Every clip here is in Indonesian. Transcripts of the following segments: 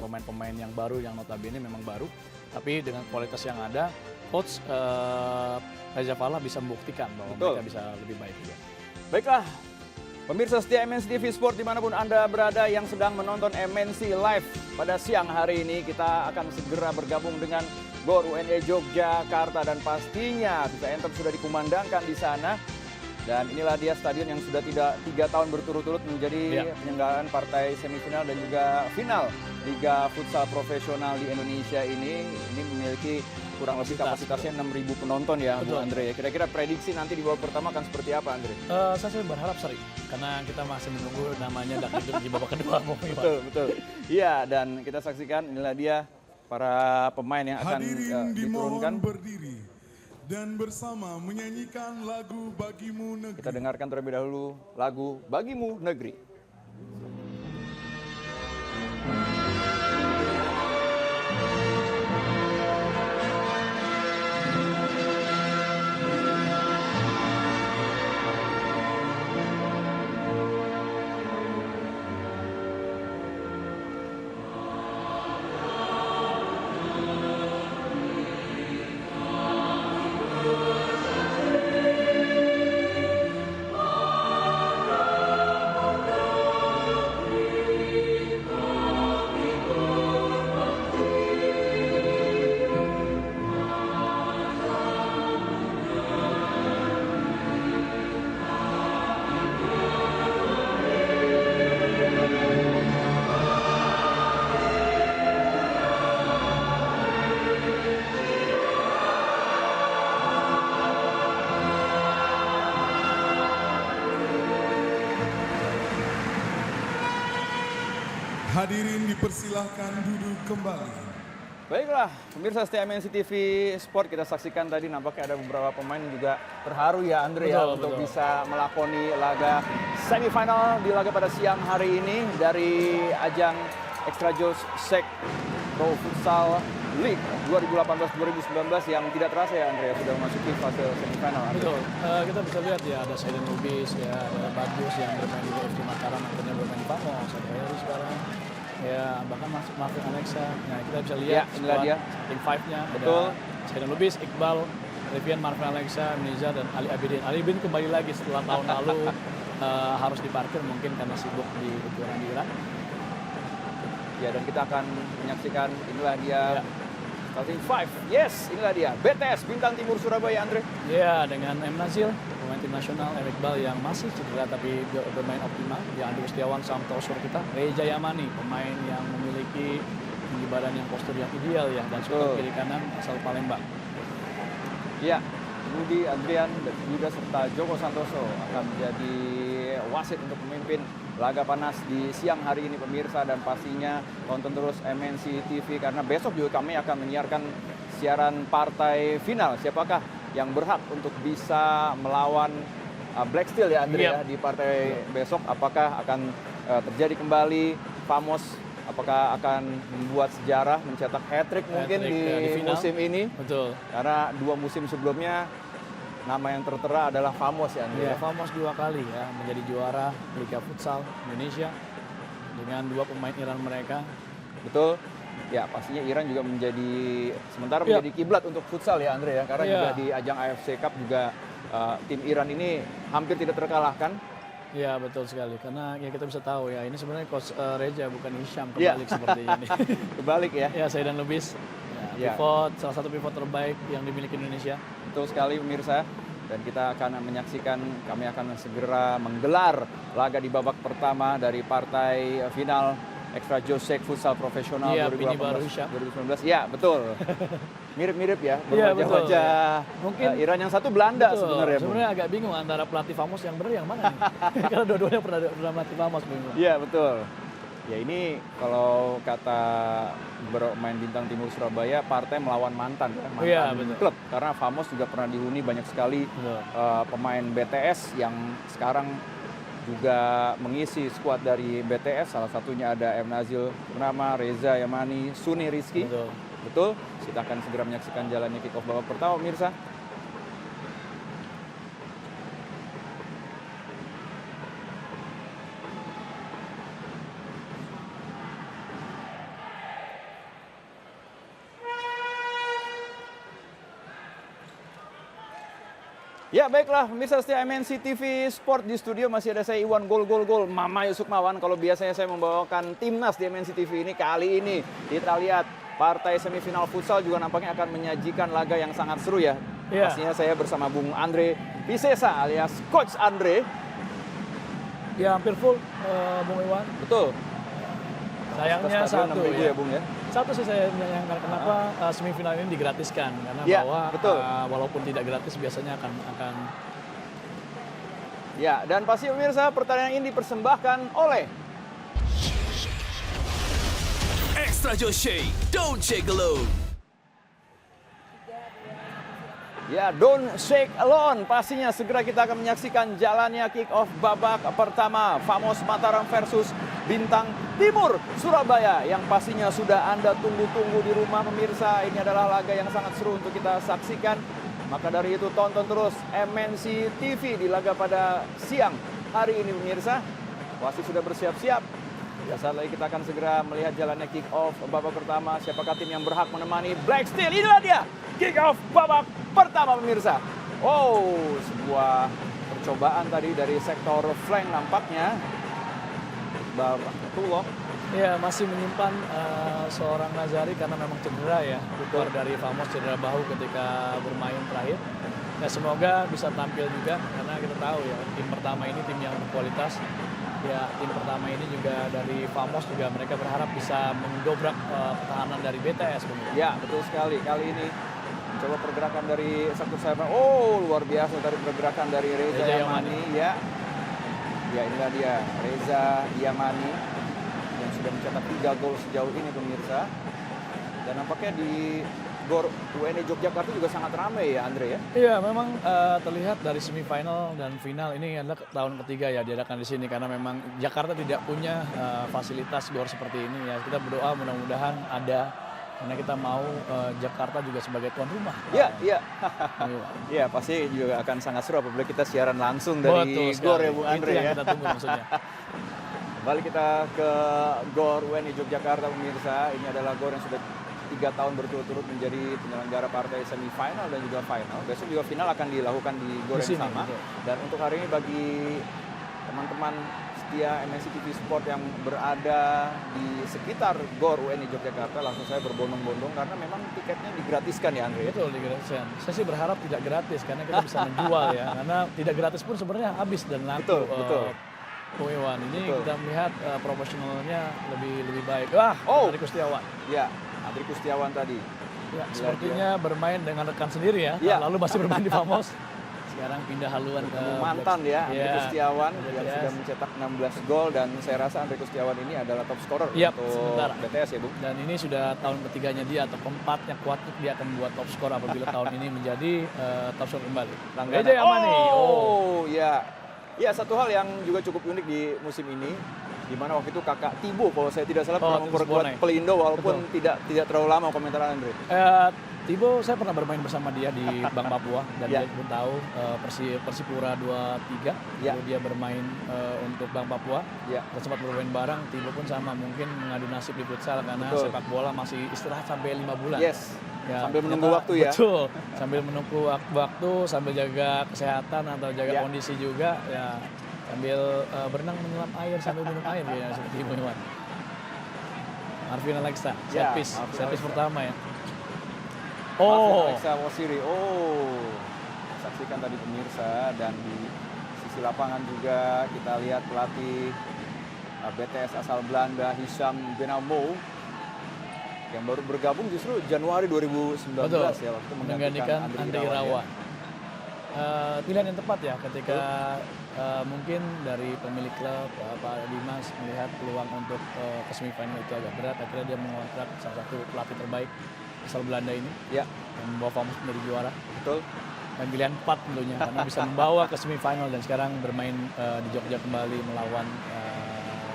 pemain-pemain yang baru yang notabene memang baru, tapi dengan kualitas yang ada, coach Reza Falla bisa membuktikan bahwa mereka bisa lebih baik juga. Baiklah, pemirsa setia MNC TV Sport dimanapun Anda berada yang sedang menonton MNC Live pada siang hari ini, kita akan segera bergabung dengan GOR UNY Yogyakarta dan pastinya FIFA Anthem sudah dikumandangkan di sana. Dan inilah dia stadion yang sudah 3 tahun berturut-turut menjadi penyelenggaraan partai semifinal dan juga final Liga Futsal Profesional di Indonesia ini. Ini memiliki kurang lebih kapasitasnya 6.000 penonton ya, Bu Andre. Kira-kira prediksi nanti di babak pertama akan seperti apa, Andre? Saya berharap seri, karena kita masih menunggu namanya Dakdikduk di babak kedua. Betul. Iya, dan kita saksikan inilah dia para pemain yang akan diturunkan. Berdiri dan bersama menyanyikan lagu Bagimu Negeri. Kita dengarkan terlebih dahulu lagu Bagimu Negeri. Hadirin dipersilahkan duduk kembali. Baiklah, pemirsa setia MNC TV Sport, kita saksikan tadi nampaknya ada beberapa pemain yang juga terharu ya, Andre, untuk bisa melakoni laga semifinal di laga pada siang hari ini dari ajang Extra Joe Sek Pro Futsal League 2018-2019 yang tidak terasa ya, Andre, sudah memasuki fase semifinal. Betul, kita bisa lihat ya, ada Saiden Lubis, ya, ada Bagus yang bermain di FT Mataram, akhirnya bermain di Pamos, ada Heri sekarang. Ya, bahkan masuk Marvin Alexa. Nah, kita bisa lihat inilah dia Team 5-nya. Betul. Saiden Lubis, Iqbal, Rivian, Marvin Alexa, Niza, dan Ali Abidin. Ali Abidin kembali lagi setelah tahun lalu harus diparkir mungkin karena sibuk di kejuaraan di Iran. Ya, dan kita akan menyaksikan inilah dia starting 5. Yes, inilah dia BTS Bintang Timur Surabaya, Andre. Ya, dengan M. Nazil, pemain tim nasional, Erik Bal yang masih cedera tapi bermain optimal. Ya, Andrew Setiawan, Samtosur kita, Reja Yamani, pemain yang memiliki tinggi badan yang postur yang ideal ya, dan super kiri kanan asal Palembang. Ya, Budi Adrian dan juga serta Joko Santoso akan menjadi wasit untuk memimpin laga panas di siang hari ini, pemirsa, dan pastinya tonton terus MNC TV karena besok juga kami akan menyiarkan siaran partai final. Siapakah yang berhak untuk bisa melawan Black Steel ya, Andre, ya, di partai besok? Apakah akan terjadi kembali Famos? Apakah akan membuat sejarah, mencetak hat-trick mungkin di musim ini? Betul. Karena 2 musim sebelumnya nama yang tertera adalah Famos ya, Andre. Ya, Famos 2 kali ya menjadi juara Liga Futsal Indonesia dengan 2 pemain Iran mereka. Betul. Ya, pastinya Iran juga menjadi kiblat untuk futsal ya, Andre ya. Karena juga di ajang AFC Cup juga tim Iran ini hampir tidak terkalahkan. Ya, betul sekali. Karena ya kita bisa tahu ya, ini sebenarnya Coach Reja bukan Hisham, kebalik seperti ini. Kebalik ya. Ya, Saiden Lubis. Pivot, salah satu pivot terbaik yang dimiliki Indonesia. Betul sekali, pemirsa. Dan kita akan menyaksikan, kami akan segera menggelar laga di babak pertama dari partai final Extra Josek Futsal Profesional 2019. Ya, betul. Mirip-mirip ya, berwajah-wajah mungkin Iran, yang satu Belanda sebenarnya. Sebenarnya agak bingung antara pelatih Famos yang benar yang mana nih? Karena dua-duanya pernah melatih Famos. Iya, betul. Ya, ini kalau kata beberapa pemain Bintang Timur Surabaya, partai melawan mantan ya, klub. Karena Famos juga pernah dihuni banyak sekali pemain BTS yang sekarang juga mengisi skuad dari BTS. Salah satunya ada M. Nazil Purnama, Reza Yamani, Suni Rizky. Betul. Kita akan segera menyaksikan jalannya kick off babak pertama, pemirsa. Ya baiklah, pemirsa setia MNC TV Sport, di studio masih ada saya Iwan Gol Mama Yusukmawan. Kalau biasanya saya membawakan timnas di MNC TV ini, kali ini kita lihat partai semifinal futsal juga nampaknya akan menyajikan laga yang sangat seru ya. Iya. Pastinya saya bersama Bung Andre Pisesa alias Coach Andre. Ya hampir full, Bung Iwan. Betul. Sayangnya Stadion satu 6.000 ya. Bung ya. Satu sih saya menyayangkan kenapa semifinal ini digratiskan, karena Ya, bahwa betul. walaupun tidak gratis biasanya akan Ya, dan pasti pemirsa pertandingan ini dipersembahkan oleh Extra Joe Shake, don't shake alone. Ya, don't shake alone. Pastinya segera kita akan menyaksikan jalannya kick off babak pertama. Famos Mataram versus Bintang Timur Surabaya. Yang pastinya sudah Anda tunggu-tunggu di rumah pemirsa. Ini adalah laga yang sangat seru untuk kita saksikan. Maka dari itu tonton terus MNC TV di laga pada siang hari ini pemirsa. Wasit sudah bersiap-siap. Ya, saat lagi kita akan segera melihat jalannya kick off babak pertama. Siapakah tim yang berhak menemani Black Steel? Inilah dia kick off babak pertama pemirsa. Oh, sebuah percobaan tadi dari sektor flank nampaknya. Baratullah. ya masih menyimpan seorang Nazari karena memang cedera ya. Keluar dari Famos cedera bahu ketika bermain terakhir. Ya semoga bisa tampil juga karena kita tahu ya tim pertama ini tim yang berkualitas. Ya tim pertama ini juga dari Famos juga mereka berharap bisa mendobrak pertahanan dari BTS. Ya, betul sekali. Kali ini coba pergerakan dari sektor sayap. Oh, luar biasa dari pergerakan dari Reza Yamani. Ya. Ya, inilah dia Reza Yamani yang sudah mencetak 3 gol sejauh ini pemirsa. Dan nampaknya di GOR UNY Yogyakarta juga sangat ramai ya Andre ya. Iya, memang terlihat dari semifinal dan final ini adalah tahun ketiga ya diadakan di sini karena memang Jakarta tidak punya fasilitas GOR seperti ini ya. Kita berdoa mudah-mudahan ada karena kita mau Jakarta juga sebagai tuan rumah. Iya, iya. Iya. Iya, pasti juga akan sangat seru apabila kita siaran langsung dari Betul GOR sekali. ya Bung Andre Itu yang ya. kita tunggu maksudnya. Kembali kita ke GOR UNY Yogyakarta pemirsa. Ini adalah GOR yang sudah 3 tahun berturut-turut menjadi penyelenggara partai semifinal dan juga final. Besok juga final akan dilakukan di GOR Di yang sini, sama. betul. Dan untuk hari ini bagi teman-teman setia MNC TV Sport yang berada di sekitar GOR UNY Yogyakarta, langsung saya berbondong-bondong karena memang tiketnya digratiskan ya Andre. Betul digratiskan. Saya sih berharap tidak gratis karena kita bisa menjual ya. Karena tidak gratis pun sebenarnya habis dan laku. Betul, betul. Bung Iwan ini Betul. kita melihat profesionalnya lebih baik. Wah, Oh. dari Kustiawan. Ya, Andri Kustiawan tadi. Ya, Gila sepertinya bermain dengan rekan sendiri ya. Ya. Lalu masih bermain di Famos. Sekarang pindah haluan ke Mantan ya, Andri Ya, Kustiawan yang BTS. sudah mencetak 16 gol dan saya rasa Andri Kustiawan ini adalah top scorer Yap, untuk sementara. BTS ya, Bu. Dan ini sudah tahun ketiganya dia atau keempatnya kuat dia akan buat top skor apabila tahun ini menjadi top skor kembali. Langganan. Reza Yamani. Oh, ya. Ya, satu hal yang juga cukup unik di musim ini, di mana waktu itu kakak Tibo kalau saya tidak salah pernah Titus memperkuat Bonai. Pelindo walaupun tidak terlalu lama komentar Andre. Tibo saya pernah bermain bersama dia di Bank Papua dan Ya. dia pun tahu Persipura 23 Ya. lalu dia bermain untuk Bank Papua. Ya. Kita sempat bermain bareng. Tibo pun sama mungkin mengadu nasib di futsal karena Betul. sepak bola masih istirahat sampai 5 bulan. Yes. Ya, Sambil menunggu ternyata- waktu ya. Betul. Sambil menunggu waktu, sambil jaga kesehatan atau jaga Ya. kondisi juga ya. Sambil berenang menyelam air sambil minum air ya seperti Ibu Iwan. Arvin Alexa, Ya, set piece Arvin Alexa. pertama ya. Oh. Alexa Wasiri. Oh. Saksikan tadi pemirsa dan di sisi lapangan juga kita lihat pelatih BTS asal Belanda Hisham Benamo yang baru bergabung justru Januari 2019 Betul. ya waktu Menggantikan Andri ya. Irawan. Pilihan yang tepat ya ketika mungkin dari pemilik klub Pak Dimas melihat peluang untuk ke semifinal itu agak berat, akhirnya dia mengontrak salah satu pelatih terbaik asal Belanda ini Ya, yang membawa Famos menjadi juara. betul. Dan pilihan 4 tentunya karena bisa membawa ke semifinal dan sekarang bermain di Jogja kembali melawan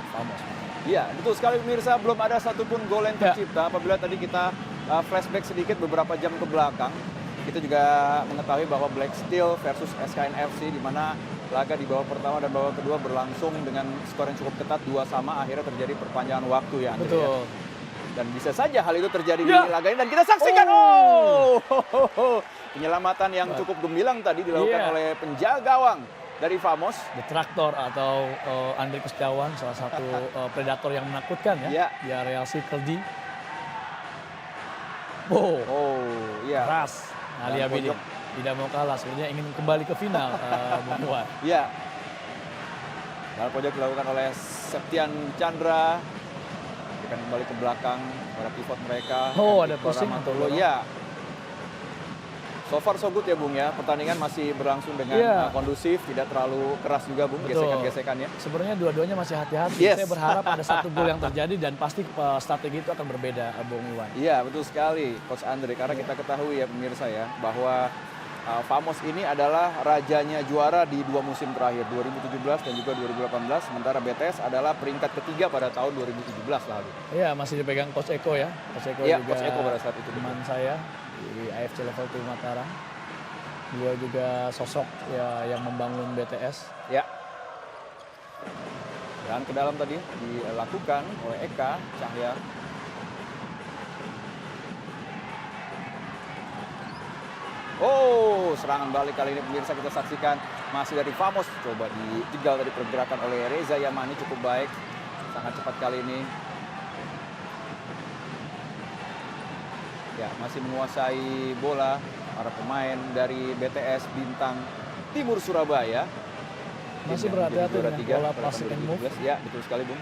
Famos. Iya, betul sekali pemirsa, belum ada satupun gol yang Ya. tercipta. Apabila tadi kita flashback sedikit beberapa jam ke belakang, kita juga mengetahui bahwa Black Steel versus SKN FC di mana laga di babak pertama dan babak kedua berlangsung dengan skor yang cukup ketat 2-2, akhirnya terjadi perpanjangan waktu ya Andre. Betul. Dan bisa saja hal itu terjadi Ya. di laga ini dan kita saksikan. Oh. Oh, penyelamatan yang cukup gemilang tadi dilakukan Iya. oleh penjaga gawang dari Famos. The Tractor atau Andre Kustiawan, salah satu predator yang menakutkan ya Iya. di area circle D. Oh, Oh, iya. keras. Ali Dan Abidin pojok. tidak mau kalah, sebenarnya ingin kembali ke final, Bung Iwan. Iya. Dalam pojok dilakukan oleh Septian Chandra. Akan kembali ke belakang pada pivot mereka. Oh, Dan ada pusing Mantulo. Mantulo. Iya. So far so good ya Bung ya. Pertandingan masih berlangsung dengan Iya. kondusif, tidak terlalu keras juga Bung Betul. gesekan-gesekannya. Sebenarnya dua-duanya masih hati-hati. Yes. Saya berharap ada satu gol yang terjadi dan pasti strategi itu akan berbeda, Bung Iwan. Iya, betul sekali Coach Andre, karena kita ketahui ya pemirsa ya bahwa Famos ini adalah rajanya juara di 2 musim terakhir, 2017 dan juga 2018, sementara BTS adalah peringkat ketiga pada tahun 2017 lalu. Iya, masih dipegang Coach Eko ya. Coach Eko Iya, juga Coach Eko pada saat itu. teman saya di AFC Level 2 Mataram. Beliau juga sosok ya yang membangun BTS. Ya. Dan ke dalam tadi dilakukan oleh Eka Cahya. Oh, serangan balik kali ini pemirsa kita saksikan masih dari Famos. Coba dijegal tadi pergerakan oleh Reza Yamani cukup baik. Sangat cepat kali ini. Ya, masih menguasai bola para pemain dari BTS Bintang Timur Surabaya. Masih Tim yang berhati-hati menjadi juara dengan tiga bola pada passing tahun and move. 2017. Ya, betul sekali Bung.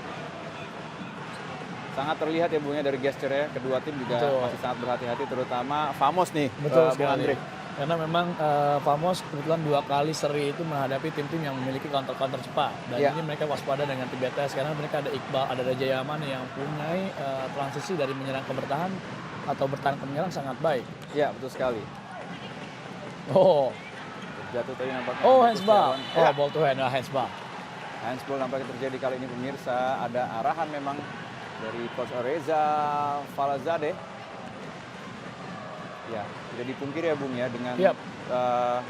Sangat terlihat ya Bung ya dari gesture-nya. Kedua tim juga Betul. masih sangat berhati-hati, terutama Famos nih. Betul Bung sekali. Andre. Karena memang Famos kebetulan 2 kali seri itu menghadapi tim-tim yang memiliki counter-counter cepat. Dan Iya. ini mereka waspada dengan tim BTS karena mereka ada Iqbal, ada Raja Yaman yang punya transisi dari menyerang ke bertahan atau bertahan ke menyerang sangat baik. Ya, betul sekali. Oh, Jatuh tadi nampaknya. oh Agus handsball. Setiawan. Oh, Ya, ball to hand, handsball. handsball nampaknya terjadi kali ini pemirsa. Ada arahan memang dari Coach Reza Falazadeh. Ya, tidak dipungkiri ya Bung ya dengan Yap.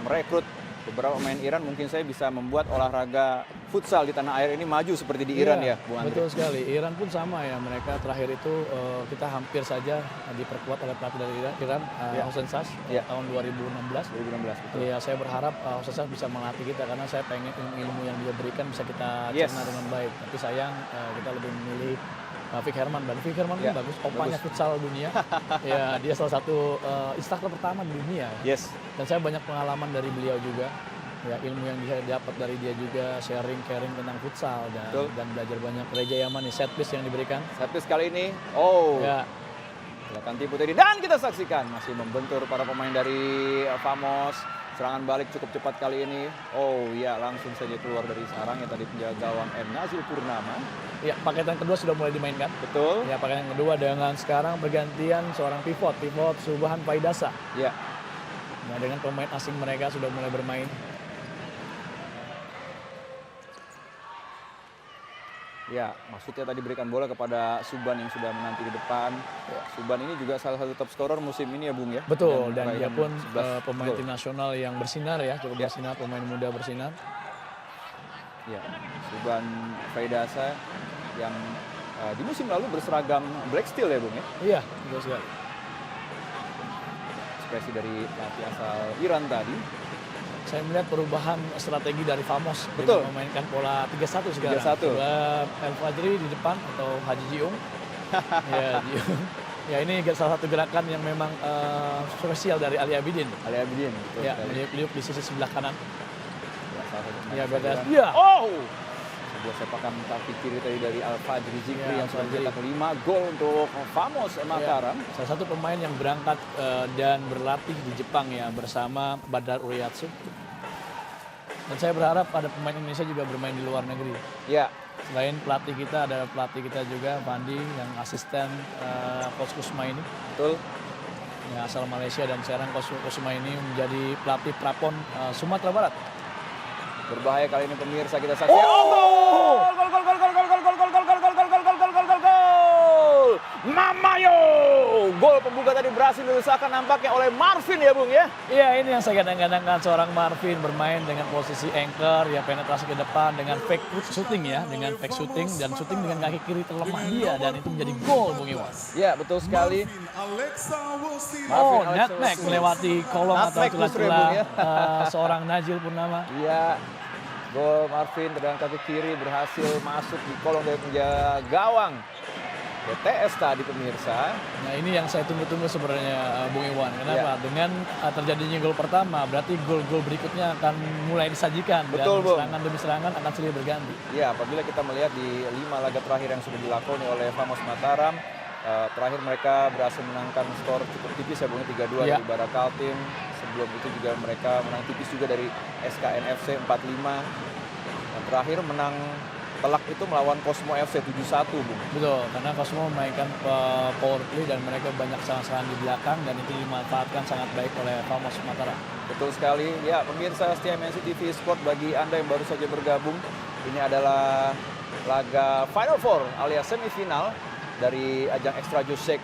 merekrut beberapa pemain Iran, mungkin saya bisa membuat olahraga futsal di tanah air ini maju seperti di Iran Iya, ya, Bung Andre. betul sekali. Iran pun sama ya. Mereka terakhir itu kita hampir saja diperkuat oleh pelatih dari Iran, Iya. Hossein Sas, Iya. tahun 2016. 2016 betul. Iya, saya berharap Hossein Sas bisa melatih kita karena saya pengen ilmu yang dia berikan bisa kita Yes. cerna dengan baik. Tapi sayang kita lebih memilih Fik Herman. Dan Fik Herman Iya, pun bagus, opanya bagus. futsal dunia. Ya, dia salah satu instruktur pertama di dunia. Yes. Dan saya banyak pengalaman dari beliau juga. Ya, ilmu yang bisa dapat dari dia juga sharing caring tentang futsal Betul. dan belajar banyak. Reja Yaman nih set piece yang diberikan. Servis kali ini, oh, Ya, silakan tipu tadi. Dan kita saksikan masih membentur para pemain dari Famos. Serangan balik cukup cepat kali ini. Oh iya, langsung saja keluar dari sarang yang tadi penjaga gawang M. Nazil Purnama. ya paketan kedua sudah mulai dimainkan. Betul. Ya, paketan kedua dengan sekarang bergantian seorang pivot Subhan Faidasa. Ya. Nah, dengan pemain asing mereka sudah mulai bermain. Ya, maksudnya tadi berikan bola kepada Suban yang sudah menanti di depan. Suban ini juga salah satu top scorer musim ini ya Bung ya. Betul, dan dia meraihkan pun 11 pemain gol. tim nasional yang bersinar ya, cukup Ya. bersinar, pemain muda bersinar. Ya, Suban Faidasa yang di musim lalu berseragam Black Steel ya Bung ya. Iya, betul sekali. Ekspresi dari pelatih asal Iran tadi. Saya melihat perubahan strategi dari Famos Betul. dengan memainkan pola 3-1 sekarang. 3-1. El Fajri di depan atau Haji Jiung. Ya, Jiung. Ya, ini salah satu gerakan yang memang spesial dari Ali Abidin. Ali Abidin. Betul Ya, sekali. meliuk-liuk di sisi sebelah kanan. Ya, salah satu pemain Ya, asal BTS. Iran. Ya. Oh! Sebuah sepakan kaki kiri tadi dari Al Fajri Zikri Ya, yang sudah Al-Fajri. mencetak 5 gol untuk Famos Mataram. Ya, salah satu pemain yang berangkat dan berlatih di Jepang ya bersama Badar Uriyatsu. Dan saya berharap ada pemain Indonesia juga bermain di luar negeri. Ya, Selain pelatih kita, ada pelatih kita juga, Fandi, yang asisten Coach Kusma ini. betul. Ya, asal Malaysia dan sekarang Coach Kusma ini menjadi pelatih Prapon Sumatera Barat. Berbahaya kali ini pemirsa kita saksikan. Oh! Gol, gol, gol, gol, gol, gol, gol, gol, gol, gol, gol, gol, gol, gol, gol, gol, gol, gol. Mamayo Mario. Gol pembuka tadi berhasil diusahakan nampaknya oleh Marvin ya Bung ya. Iya, ini yang saya kadang-kadangkan seorang Marvin bermain dengan posisi anchor, ya penetrasi ke depan dengan fake shooting ya, dengan fake shooting dan shooting dengan kaki kiri terlemah dia dan itu menjadi gol Bung Iwan. Ya betul sekali. Alexa Wosiri. Marvin Oh, Alexa nutmeg Wosiri. melewati kolong atau Nutmeg justru ya, celah-celah Bung, ya. seorang Najil Purnama. Iya. Gol Marvin dengan kaki kiri berhasil masuk di kolong dari penjaga gawang BTS tadi pemirsa. Nah ini yang saya tunggu-tunggu sebenarnya Bung Iwan. Kenapa? Ya. Dengan terjadinya gol pertama, berarti gol-gol berikutnya akan mulai disajikan. Betul, dan Bung. serangan demi serangan akan silih berganti. Ya, apabila kita melihat di 5 laga terakhir yang sudah dilakoni oleh Famos Mataram, terakhir mereka berhasil menangkan skor cukup tipis ya Bung, 3-2 Ya. dari Bara Kaltim. Sebelum itu juga mereka menang tipis juga dari SKNFC 4-5. Dan terakhir menang telak itu melawan Cosmo FC 7-1 Bung. Betul, karena Cosmo memainkan power play dan mereka banyak serangan-serangan di belakang dan itu dimanfaatkan sangat baik oleh Famos Mataram. Betul sekali. Ya, pemirsa setia MNC TV Sport, bagi Anda yang baru saja bergabung, ini adalah laga Final Four alias semifinal dari ajang Extra Josek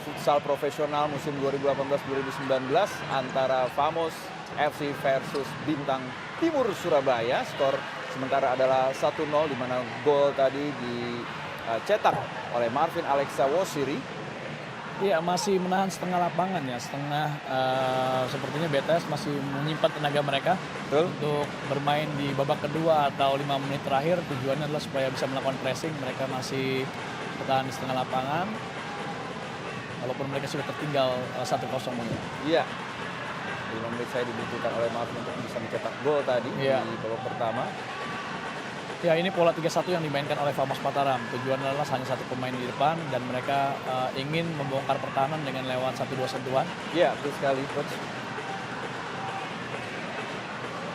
futsal profesional musim 2018-2019 antara Famos FC versus Bintang Timur Surabaya. Skor sementara adalah 1-0 di mana gol tadi dicetak oleh Marvin Alexa Wosiri. Iya, masih menahan setengah lapangan ya, sepertinya BTS masih menyimpan tenaga mereka Betul. untuk bermain di babak kedua atau 5 menit terakhir. Tujuannya adalah supaya bisa melakukan pressing. Mereka masih bertahan di setengah lapangan walaupun mereka sudah tertinggal 1-0. Iya. 5 menit saya dibutuhkan oleh Marvin untuk bisa mencetak gol tadi Iya. di babak pertama. Ya, ini pola 3-1 yang dimainkan oleh Famos Mataram. Tujuannya adalah hanya satu pemain di depan dan mereka ingin membongkar pertahanan dengan lewat 1-2 sentuhan. Iya, betul sekali, Coach.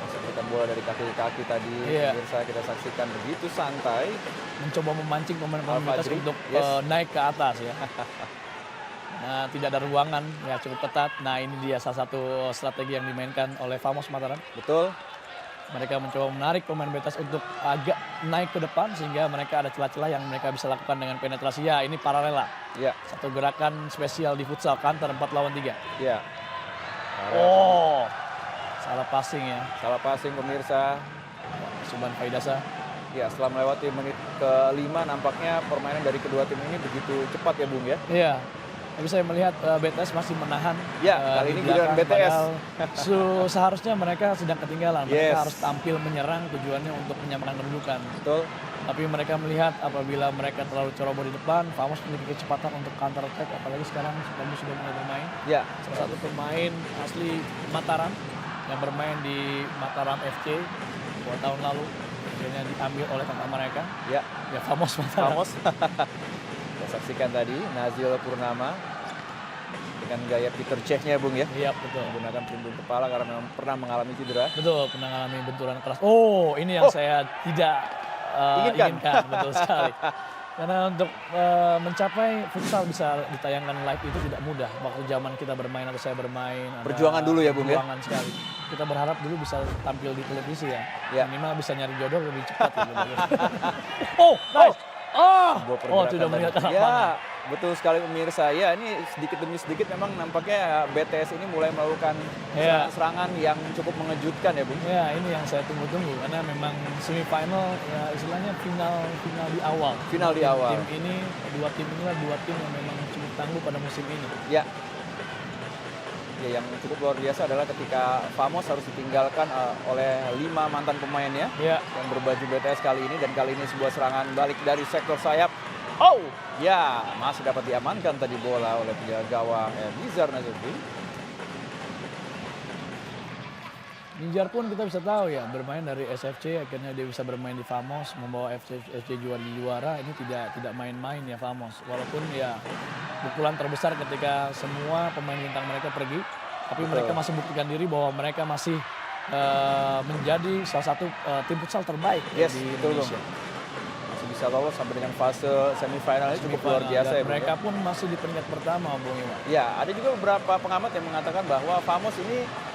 Masukkan bola dari kaki ke kaki tadi, Iya. pemirsa kita saksikan begitu santai. Mencoba memancing pemain-pemain BTS Al-Fajri, untuk yes. naik ke atas ya. Nah, tidak ada ruangan, ya cukup ketat. Nah, ini dia salah satu strategi yang dimainkan oleh Famos Mataram. Betul. Mereka mencoba menarik pemain BTS untuk agak naik ke depan sehingga mereka ada celah-celah yang mereka bisa lakukan dengan penetrasi. Ya, ini paralel lah. Iya, Satu gerakan spesial di futsal, counter 4 lawan 3. iya. Oh, salah passing ya. Salah passing pemirsa. Suban Faidasa. Ya, setelah melewati menit ke-5 nampaknya permainan dari kedua tim ini begitu cepat ya, Bung ya. Iya. Tapi saya melihat BTS masih menahan. Ya, kali di ini giliran belakang, BTS. padahal seharusnya mereka sedang ketinggalan. Mereka Yes. harus tampil menyerang, tujuannya untuk menyamakan kedudukan. Betul. Tapi mereka melihat apabila mereka terlalu ceroboh di depan, Famos memiliki kecepatan untuk counter attack. Apalagi sekarang Famos sudah mulai bermain. Ya, Salah satu pemain asli Mataram yang bermain di Mataram FC 2 tahun lalu. Akhirnya diambil oleh kakak mereka. ya. Ya, Famos Mataram. Famos. Kita saksikan tadi Nazil Purnama dengan gaya Peter Cech-nya Bung ya. Iya, betul. Menggunakan pelindung kepala karena memang pernah mengalami cedera. Betul, pernah mengalami benturan keras. Oh, ini yang saya tidak Inginkan. betul sekali. Karena untuk mencapai futsal bisa ditayangkan live itu tidak mudah. Waktu zaman kita bermain atau saya bermain. ada Perjuangan dulu ya, Bung, ya? Perjuangan sekali. Kita berharap dulu bisa tampil di televisi ya. Ya. Minimal bisa nyari jodoh lebih cepat. Gitu. Oh, nice. Sebuah pergerakan Tidak tadi. melihat lapangan. Ya, betul sekali pemirsa. Ya, ini sedikit demi sedikit memang nampaknya BTS ini mulai melakukan Ya. serangan yang cukup mengejutkan ya, Bung. Ya, ini yang saya tunggu-tunggu karena memang semifinal ya istilahnya final di awal. Final di awal. Tim ini dua tim yang memang cukup tangguh pada musim ini. Ya. Ya, yang cukup luar biasa adalah ketika Famos harus ditinggalkan oleh 5 mantan pemainnya Ya, yang berbaju BTS kali ini, dan kali ini sebuah serangan balik dari sektor sayap. Oh, ya, masih dapat diamankan tadi bola oleh penjaga gawang Nizar Nazuddin. Ninjar pun kita bisa tahu ya bermain dari SFC akhirnya dia bisa bermain di Famos membawa FC juara ini tidak main-main ya Famos. Walaupun ya pukulan terbesar ketika semua pemain bintang mereka pergi, tapi Betul. mereka masih buktikan diri bahwa mereka masih menjadi salah satu tim futsal terbaik Yes, di betul, Bung. Indonesia. Masih bisa lolos sampai dengan fase semifinal ini cukup luar biasa Dan ya, Bung, mereka ya. pun masih di peringkat pertama, Bung Iwan. Ya, ada juga beberapa pengamat yang mengatakan bahwa Famos ini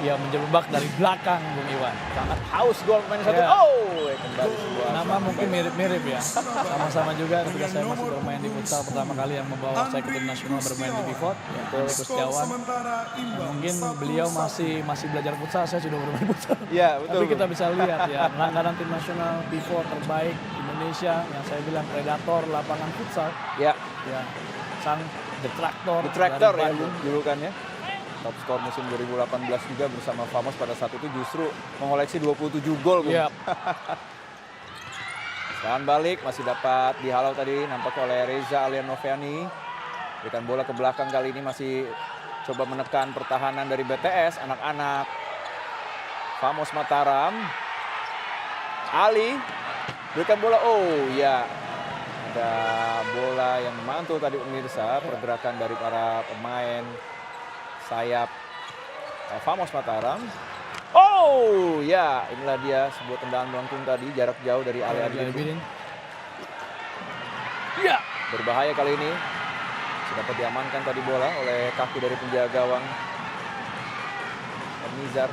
Ia menjebak dari belakang Bung Iwan. Sangat haus gol pemain satu. Ya. Kembali sebuah Nama mungkin mirip-mirip ya. Sama-sama juga ketika saya masih bermain di futsal pertama kali yang membawa saya ke tim nasional bermain di pivot. Ya, Erik Skor Setiawan. sementara imbang. Mungkin 1-1. beliau masih belajar futsal, saya sudah bermain futsal. Iya, betul. Tapi kita bisa lihat ya, langganan tim nasional pivot terbaik Indonesia yang saya bilang predator lapangan futsal. Ya, Ya, sang detraktor Detractor dari ya Bandung. julukannya. Top skor musim 2018 juga bersama Famos pada saat itu justru mengoleksi 27 gol. Bung. Iya, Serangan balik masih dapat dihalau tadi nampak oleh Reza Alian Noviani. Berikan bola ke belakang kali ini masih coba menekan pertahanan dari BTS anak-anak. Famos Mataram. Ali berikan bola. Oh ya. Ada bola yang memantul tadi pemirsa, pergerakan dari para pemain sayap Famos Mataram. Oh ya, inilah dia sebuah tendangan melengkung tadi jarak jauh dari Ali Adibin. Iya. Berbahaya kali ini. Sudah dapat diamankan tadi bola oleh kaki dari penjaga gawang Nizar.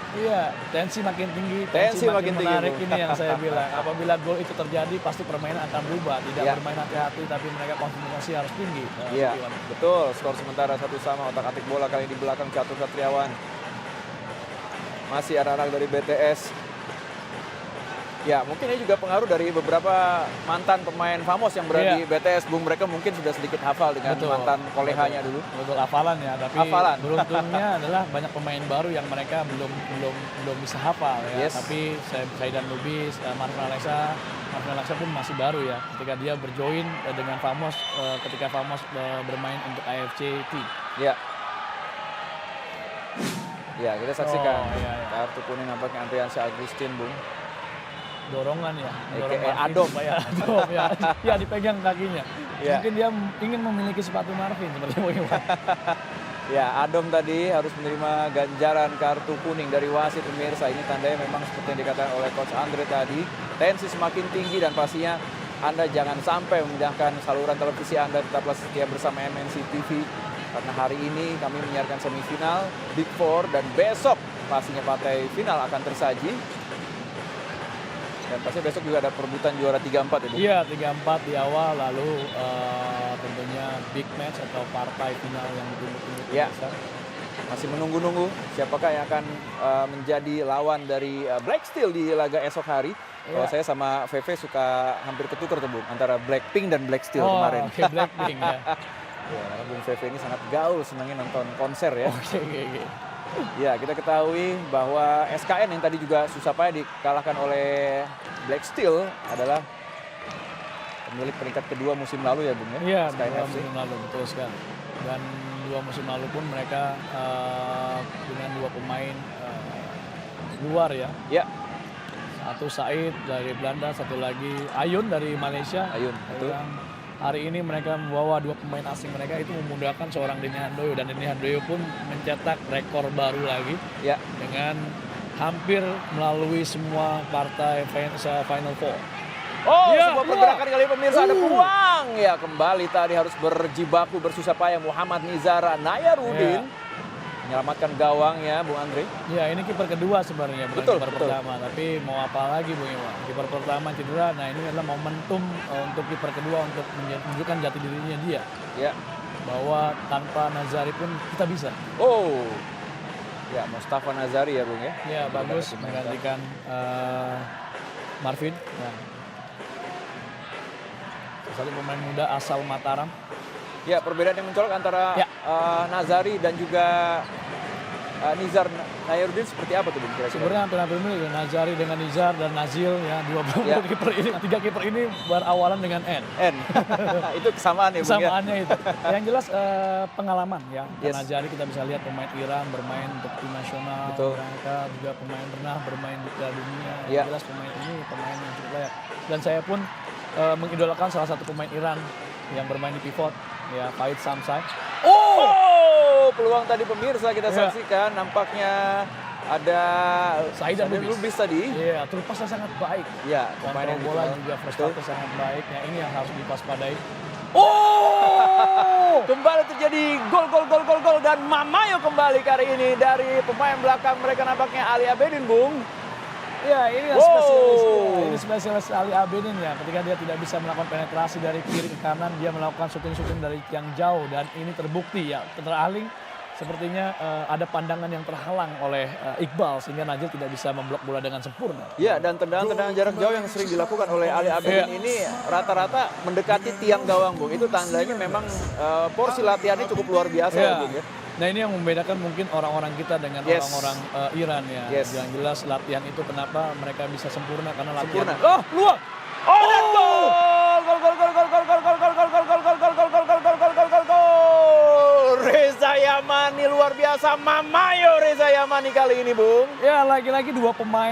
Iya, tensi makin tinggi, Tensi makin tinggi, menarik Bung. ini yang saya bilang. Apabila gol itu terjadi, pasti permainan akan berubah. Tidak Iya. bermain hati-hati, tapi mereka konsentrasi harus tinggi. Iya, Iwan. betul. Skor sementara 1-1, otak-atik bola kali di belakang Catur Satriawan. Masih anak-anak dari BTS. Ya, mungkin ini juga pengaruh dari beberapa mantan pemain Famos yang berada di BTS. Bung, mereka mungkin sudah sedikit hafal dengan Betul. mantan kolehanya dulu. Betul, hafalan ya. Tapi Hafalan. beruntungnya adalah banyak pemain baru yang mereka belum bisa hafal ya. Yes. Tapi Saidan Lubis, Marvin Alexa pun masih baru ya. Ketika dia berjoin dengan Famos, ketika Famos bermain untuk AFC Team. Ya. Ya, kita saksikan. Oh, iya, iya. Kartu kuning nampaknya Andriansyah Agustin, Bung. Dorongan ya, dorong AKA Marvin Adom. supaya Adom ya, ya dipegang kakinya. Ya. Mungkin dia ingin memiliki sepatu Marvin seperti bagaimana. Ya, Adom tadi harus menerima ganjaran kartu kuning dari wasit pemirsa. Ini tandanya memang seperti yang dikatakan oleh Coach Andre tadi. Tensi semakin tinggi dan pastinya Anda jangan sampai memindahkan saluran televisi Anda. Tetaplah setia bersama MNC TV. Karena hari ini kami menyiarkan semifinal, Big Four, dan besok pastinya partai final akan tersaji. Dan pasti besok juga ada perebutan juara 3-4 ya, Bung? Iya, 3-4 di awal, lalu tentunya big match atau partai final yang ditunggu-tunggu. Ya. pemirsa. Masih menunggu-nunggu siapakah yang akan menjadi lawan dari Black Steel di laga esok hari. Kalau Iya. saya sama VV suka hampir ketukar tuh, Bung, antara Blackpink dan Black Steel Oh, kemarin. oke, Blackpink ya. Ya, karena Bung VV ini sangat gaul, senangnya nonton konser ya. Oke. Ya, kita ketahui bahwa SKN yang tadi juga susah payah dikalahkan oleh Black Steel adalah pemilik peringkat kedua musim lalu ya, Bung ya. Iya, SKN dua FC. musim lalu, betul sekali. Dan 2 musim lalu pun mereka dengan 2 pemain luar ya. Ya, Satu Said dari Belanda, satu lagi Ayun dari Malaysia. Ayun, betul. Yang hari ini mereka membawa 2 pemain asing mereka, itu memudahkan seorang Denny Handoyo. Dan Denny Handoyo pun mencetak rekor baru lagi ya. dengan hampir melalui semua partai Final Four. Oh, Ya, sebuah keluar. pergerakan kali ini pemirsa ada peluang. Ya, kembali tadi harus berjibaku bersusah payah Muhammad Nizar Nayarudin. Menyelamatkan gawang ya, Bung Andre. Ya, ini kiper kedua sebenarnya, bukan Betul, kiper betul. pertama. Tapi mau apa lagi Bung Iwan? Kiper pertama cedera, nah ini adalah momentum untuk kiper kedua untuk menunjukkan jati dirinya dia. Ya. Bahwa tanpa Nazari pun kita bisa. Oh. Ya, Mustafa Nazari ya, Bung ya. Ya, bagus menggantikan Marvin. Ya. Satu pemain muda asal Mataram. Ya, perbedaan yang mencolok antara Ya. Nazari dan juga Nizar Nayarudin seperti apa tuh, Bung, kira-kira? Sebenarnya hampir mirip Nazari dengan Nizar dan Nazil ya, Ya. kiper ini, 3 kiper ini berawalan dengan N. N. Itu kesamaan ya, Bung ya. Kesamaannya itu. Yang jelas pengalaman ya. Yes. Nazari kita bisa lihat pemain Iran bermain untuk tim nasional. Betul. Mereka juga pernah bermain di Piala Dunia. Ya. Yang jelas pemain ini pemain yang cukup layak. Dan saya pun mengidolakan salah satu pemain Iran yang bermain di pivot, ya Faid Samsai. Oh, peluang tadi pemirsa kita Ya. saksikan nampaknya ada Saidan Lubis tadi. Iya, terlepasnya sangat baik. Ya, pemain Kontrol yang bola dikenal. juga first Betul. touch sangat baik. Nah, ini yang harus diwaspadai. Oh! Kembali terjadi gol dan Mamayo kembali kali ini dari pemain belakang mereka nampaknya Ali Abedin, Bung. Ya, ini Wow. spesialis Ali Abedin ya. Ketika dia tidak bisa melakukan penetrasi dari kiri ke kanan, dia melakukan shooting dari yang jauh dan ini terbukti ya. Terhalang sepertinya ada pandangan yang terhalang oleh Iqbal sehingga Najil tidak bisa memblok bola dengan sempurna. Ya, dan tendangan-tendangan jarak jauh yang sering dilakukan oleh Ali Abedin Iya. ini rata-rata mendekati tiang gawang, Bung. Itu tandanya memang porsi latihannya cukup luar biasa, Iya. Bung. Ya. Nah, ini yang membedakan mungkin orang-orang kita dengan Yes. orang-orang Iran ya. Yes. Yang jelas latihan itu kenapa mereka bisa sempurna karena latihan. Sempurna. Oh, luang. Oh, dan gol. Reza Yamani luar biasa. Mamayo Reza Yamani kali ini, Bung. Ya, lagi-lagi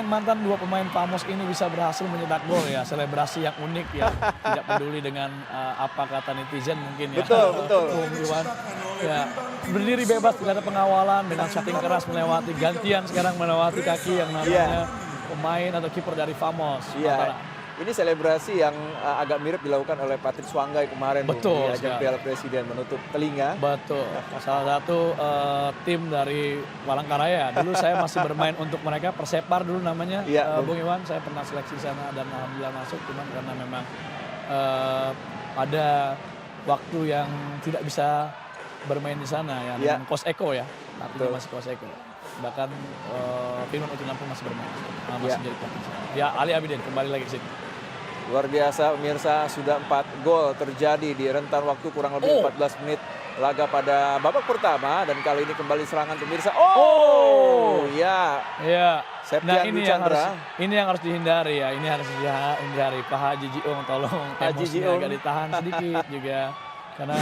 mantan dua pemain Famos ini bisa berhasil mencetak gol ya. Selebrasi yang unik ya. Tidak peduli dengan apa kata netizen mungkin ya. Betul. Bung Iwan. Ya, berdiri bebas, tidak ada pengawalan dengan shooting keras melewati gantian sekarang melewati kaki yang namanya pemain atau kiper dari Famos. Iya. Mantara. Ini selebrasi yang agak mirip dilakukan oleh Patrick Swanggai kemarin, Bung, Betul di ajang sekali. Piala Presiden menutup telinga. Betul. Salah satu tim dari Palangkaraya. Dulu saya masih bermain untuk mereka, Persepar dulu namanya. Iya, Bung Iwan, saya pernah seleksi sana dan alhamdulillah masuk. Cuman karena memang ada waktu yang tidak bisa bermain di sana ya. Iya. Dengan Coach Eko ya. Tapi Betul. masih Coach Eko. Bahkan Firman Utinampu masih bermain. Masih Iya. jadi pelatih. Ya, Ali Abidin kembali lagi ke sini. Luar biasa pemirsa, sudah 4 gol terjadi di rentan waktu kurang lebih 14 menit laga pada babak pertama dan kali ini kembali serangan pemirsa. Oh, ya. Iya. Septian ini yang harus dihindari ya. Ini harus dihindari. Pak Haji Jiung tolong Haji emosinya Jiung. agak ditahan sedikit juga. Karena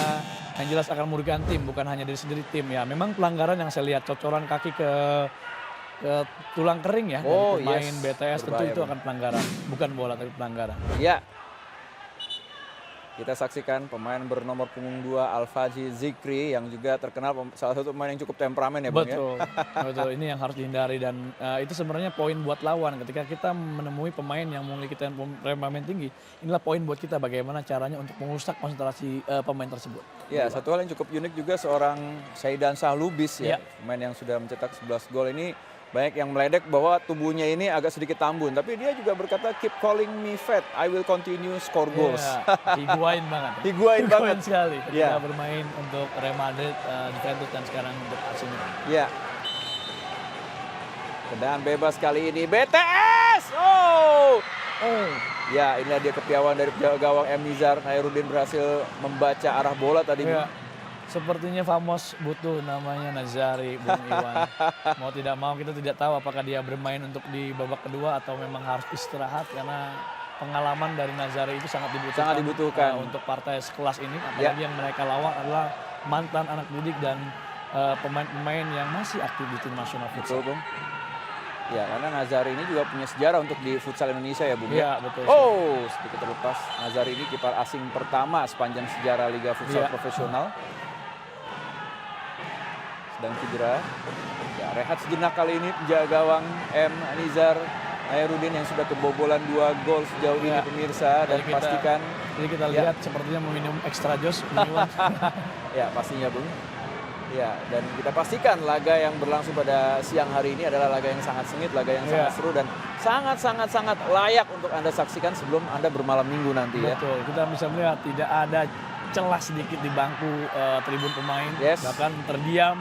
yang jelas akan merugikan tim, bukan hanya dari sendiri tim ya. Memang pelanggaran yang saya lihat cocoran kaki ke tulang kering ya Oh, dari pemain yes. BTS tentu Berbahaya, itu Bang. akan pelanggaran, bukan bola tapi pelanggaran. Ya. Kita saksikan pemain bernomor punggung 2 Al-Faji Zikri yang juga terkenal salah satu pemain yang cukup temperamen ya, Bung, ya. Betul, betul. Ini yang harus dihindari dan itu sebenarnya poin buat lawan ketika kita menemui pemain yang memiliki temperamen tinggi. Inilah poin buat kita bagaimana caranya untuk mengusak konsentrasi pemain tersebut. Ya, satu hal yang cukup unik juga seorang Saidan Lubis ya, Ya. pemain yang sudah mencetak 11 gol ini banyak yang meledek bahwa tubuhnya ini agak sedikit tambun, tapi dia juga berkata keep calling me fat, I will continue score goals. Ya, higuain banget. Higuain banget. sekali ketika Ya. bermain untuk Real Madrid, Juventus dan sekarang untuk AC Milan. Ya. Tendangan bebas kali ini BTS. Oh. Ya, inilah dia kepiawaian dari penjaga gawang M. Nizar. Nairudin berhasil membaca arah bola tadi. Ya. Sepertinya Famos butuh namanya Nazari, Bung Iwan. Mau tidak mau kita tidak tahu apakah dia bermain untuk di babak kedua atau memang harus istirahat karena pengalaman dari Nazari itu sangat dibutuhkan. Sangat dibutuhkan. Untuk partai sekelas ini, apalagi yang mereka lawan adalah mantan anak didik dan pemain-pemain yang masih aktif di tim nasional Betul, futsal. Bung. Ya, karena Nazari ini juga punya sejarah untuk di futsal Indonesia ya, Bung. Iya, betul. Oh, sedikit terlepas. Nazari ini kiper asing pertama sepanjang sejarah Liga Futsal Iya. Profesional. Sedang cedera. Ya, rehat sejenak kali ini penjaga gawang M. Nizar Nairudin yang sudah kebobolan 2 gol sejauh ini, Ya. pemirsa, dan Jadi kita- pastikan Jadi kita Ya. lihat sepertinya meminum extra jos, Bung Iwan. ya pastinya, Bung. Ya, dan kita pastikan laga yang berlangsung pada siang hari ini adalah laga yang sangat sengit, laga yang sangat Ya. seru dan sangat layak untuk Anda saksikan sebelum Anda bermalam minggu nanti ya. Betul, kita bisa melihat tidak ada celah sedikit di bangku tribun pemain, Yes. bahkan terdiam,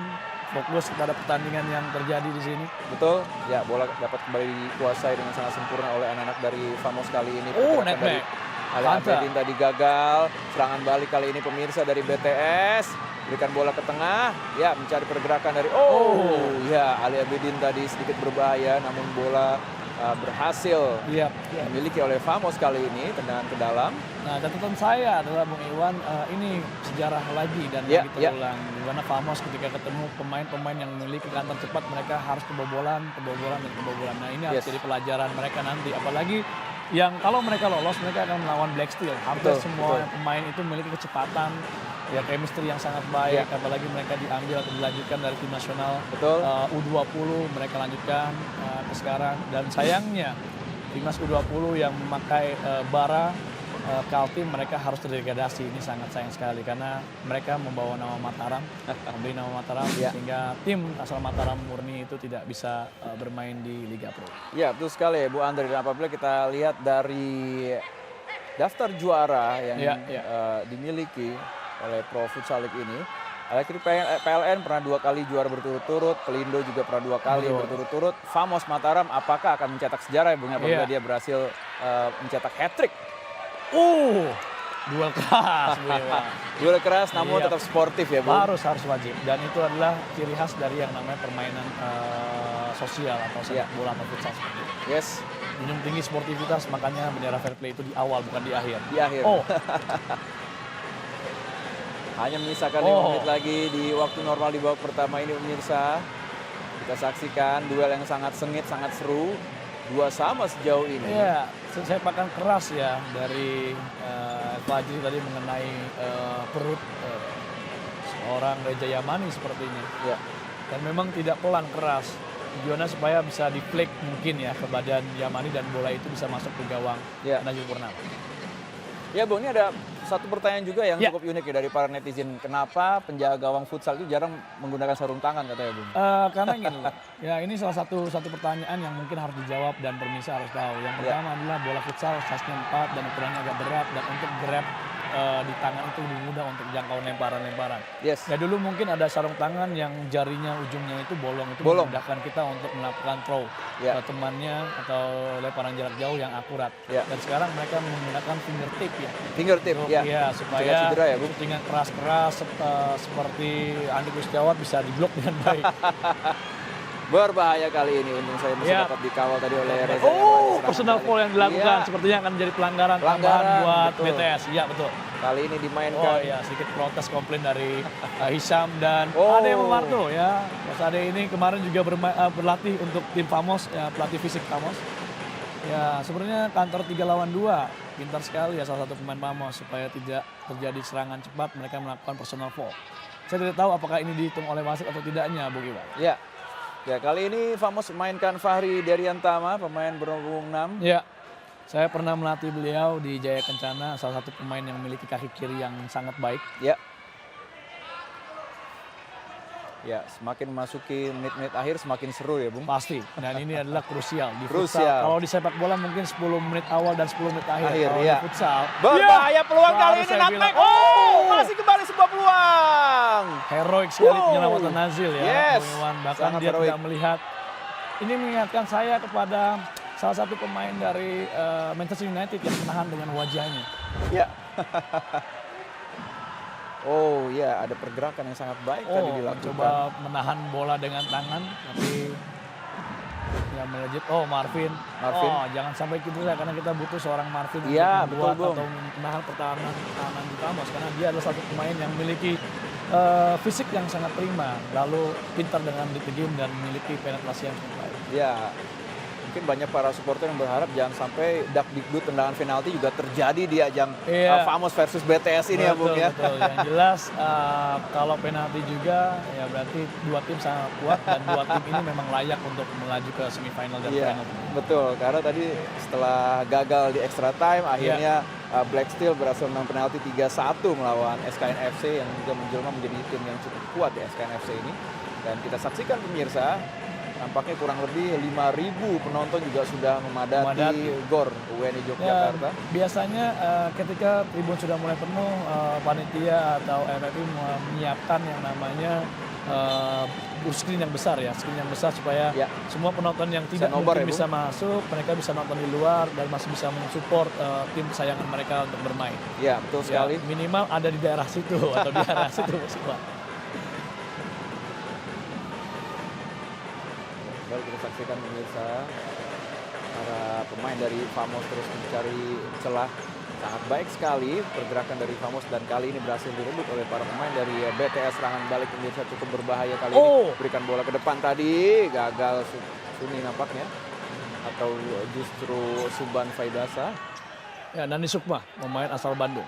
fokus kepada pertandingan yang terjadi di sini. Betul, ya bola dapat kembali dikuasai dengan sangat sempurna oleh anak-anak dari Famos kali ini. Oh, Pergerakan dari netback. Ali Mantap. Abedin tadi gagal, serangan balik kali ini pemirsa dari BTS. Berikan bola ke tengah, ya mencari pergerakan dari, ya Ali Abedin tadi sedikit berbahaya namun bola berhasil Iya. dimiliki oleh Famos kali ini, tendangan ke dalam. Nah, catatan saya adalah Bung Iwan, ini sejarah lagi dan Ya, lagi terulang. Di mana Famos ketika ketemu pemain-pemain yang memiliki kantor cepat, mereka harus kebobolan. Nah, ini harus Yes. jadi pelajaran mereka nanti. Apalagi yang kalau mereka lolos, mereka akan melawan Black Steel. Hampir Betul, semua betul. pemain itu memiliki kecepatan, ya chemistry yang sangat baik, Iya. apalagi mereka diambil atau dilanjutkan dari tim nasional Betul. U20 mereka lanjutkan ke sekarang, dan sayangnya timnas U20 yang memakai bara Kaltim mereka harus terdegradasi. Ini sangat sayang sekali karena mereka membawa nama Mataram, membeli nama Mataram, Iya. sehingga tim asal Mataram murni itu tidak bisa bermain di Liga Pro. Ya, betul sekali Bu Andre. Dan apabila kita lihat dari daftar juara yang Iya, iya. dimiliki oleh Pro Futsal League ini, Elektrik PLN pernah 2 kali juara berturut-turut, Pelindo juga pernah 2 kali Betul. berturut-turut. Famos Mataram apakah akan mencetak sejarah ya Bung, apabila Iya. dia berhasil mencetak hat-trick? Duel keras, Bu Iwan. Duel keras namun Iya. tetap sportif ya Bung. Harus wajib, dan itu adalah ciri khas dari yang namanya permainan sosial atau Iya. sepak bola atau futsal seperti itu. Yes, Junjung tinggi sportivitas, makanya bendera fair play itu di awal bukan di akhir. di akhir. Oh, Hanya menyisakan 5 Oh. menit lagi di waktu normal di babak pertama ini pemirsa. Kita saksikan duel yang sangat sengit, sangat seru. 2 sama sejauh ini. iya, sepakan keras ya dari Fajri tadi mengenai perut seorang Reja Yamani sepertinya. Ya. Dan memang tidak pelan, keras. Tujuannya supaya bisa di-flick mungkin ya ke badan Yamani dan bola itu bisa masuk ke gawang Ya. Najib Purnama. Ya Bung, ini ada satu pertanyaan juga yang Ya. cukup unik ya dari para netizen. Kenapa penjaga gawang futsal itu jarang menggunakan sarung tangan katanya Bung? Karena gini loh, ya ini salah satu pertanyaan yang mungkin harus dijawab dan pemirsa harus tahu. Yang pertama adalah bola futsal size-nya 4 dan ukurannya agak berat, dan untuk grab di tangan itu lebih mudah untuk jangkau lemparan-lemparan. Yes. Ya dulu mungkin ada sarung tangan yang jarinya ujungnya itu bolong, itu Bolong. memudahkan kita untuk melakukan throw Ya. ke temannya atau lemparan jarak jauh yang akurat. Ya. Dan sekarang mereka menggunakan fingertip ya. Fingertip, Untuk, ya. ya, supaya Mencegah cedera ya, Bung? shooting yang keras-keras seperti Andi Gustiawan bisa diblok dengan baik. Berbahaya kali ini, untung saya masih Ya. dapat dikawal tadi oleh Reza. Oh, Yamani. personal foul yang dilakukan Iya. sepertinya akan menjadi pelanggaran tambahan Pelanggaran, buat betul. BTS. Iya, betul. Kali ini Oh dimainkan. iya, sedikit protes komplain dari Hisham dan Oh. Ade Memarto ya. Mas Ade ini kemarin juga berlatih untuk tim Famos, ya, pelatih fisik Famos. Ya, sebenarnya kantor 3 lawan 2. Pintar sekali ya salah satu pemain Famos supaya tidak terjadi serangan cepat, mereka melakukan personal foul. Saya tidak tahu apakah ini dihitung oleh wasit atau tidaknya, Bung Iwan. Ya. Ya, kali ini Famos mainkan Fahri Deriantama, pemain berpunggung 6. Ya, saya pernah melatih beliau di Jaya Kencana, salah satu pemain yang memiliki kaki kiri yang sangat baik. Ya. Ya, semakin memasuki menit-menit akhir semakin seru ya, Bung. Pasti, dan ini adalah krusial. Di Krusial. futsal, kalau di sepak bola mungkin 10 menit awal dan 10 menit akhir. Akhir, Kalau iya. di futsal, Berbahaya peluang baru kali ini saya nutmeg. bilang, Oh, masih kembali sebuah peluang. heroik sekali Wow. penyelamatan Nazil ya, Yes, Bung Iwan. Bahkan sangat dia heroik. tidak melihat. Ini mengingatkan saya kepada salah satu pemain dari Manchester United yang menahan dengan wajahnya. Ya. Oh ya, ada pergerakan yang sangat baik tadi dilakukan. Coba menahan bola dengan tangan, tapi ya melejit. Oh, Marvin. Oh, jangan sampai cedera karena kita butuh seorang Marvin Iya, untuk membuat betul, Bung. atau menahan pertahanan di Famos, karena dia adalah satu pemain yang memiliki fisik yang sangat prima, lalu pintar dengan lead the game dan memiliki penetrasi yang cukup baik. Ya, mungkin banyak para supporter yang berharap jangan sampai dakdikduk tendangan penalti juga terjadi di ajang Iya. Famos versus BTS ini ya, Bung ya. Betul. Yang jelas kalau penalti juga ya berarti dua tim sangat kuat dan dua tim ini memang layak untuk melaju ke semifinal dan Iya, final. betul. Karena tadi setelah gagal di extra time, akhirnya Iya. Black Steel berhasil menang penalti 3-1 melawan SKN FC yang juga menjelma menjadi tim yang cukup kuat di SKN FC ini. Dan kita saksikan pemirsa, nampaknya kurang lebih 5.000 penonton juga sudah memadati GOR UNI Ya, Yogyakarta. biasanya ketika tribun sudah mulai penuh, panitia atau MFI menyiapkan yang namanya screen yang besar ya, screen yang besar supaya Ya. semua penonton yang tidak nobar mungkin ya, bisa masuk, mereka bisa nonton di luar dan masih bisa mensupport tim kesayangan mereka untuk bermain. Ya, betul Ya, sekali. minimal ada di daerah situ atau di arah situ semua. Baru kita saksikan pemirsa, para pemain dari Famos terus mencari celah. Sangat baik sekali pergerakan dari Famos dan kali ini berhasil direbut oleh para pemain dari BTS. Serangan balik pemirsa cukup berbahaya kali Oh. ini. Berikan bola ke depan tadi, gagal Suni nampaknya. Atau justru Suban Faidasa. Ya, Nani Sukma, pemain asal Bandung.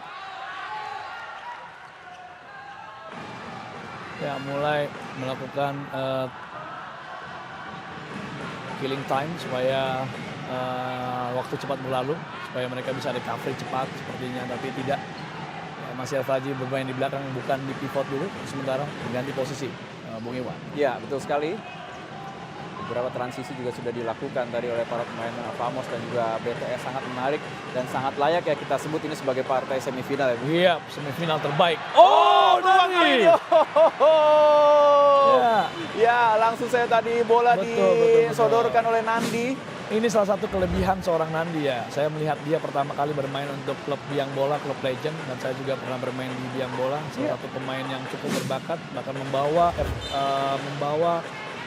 Ya, mulai melakukan killing time supaya waktu cepat berlalu, supaya mereka bisa recovery cepat sepertinya, tapi tidak. Ya, masih Al-Fajri bermain di belakang, bukan di pivot dulu, sementara mengganti posisi Bung Iwan. Ya, betul sekali. Beberapa transisi juga sudah dilakukan tadi oleh para pemain Famos dan juga BTS, sangat menarik dan sangat layak ya kita sebut ini sebagai partai semifinal ya. Iya, semifinal terbaik. Oh, Nandi! Ya. Ya, langsung saya tadi bola Betul. disodorkan oleh Nandi. Ini salah satu kelebihan seorang Nandi ya. Saya melihat dia pertama kali bermain untuk klub Biang Bola, klub Legend, dan saya juga pernah bermain di Biang Bola. Salah satu pemain yang cukup berbakat, bahkan membawa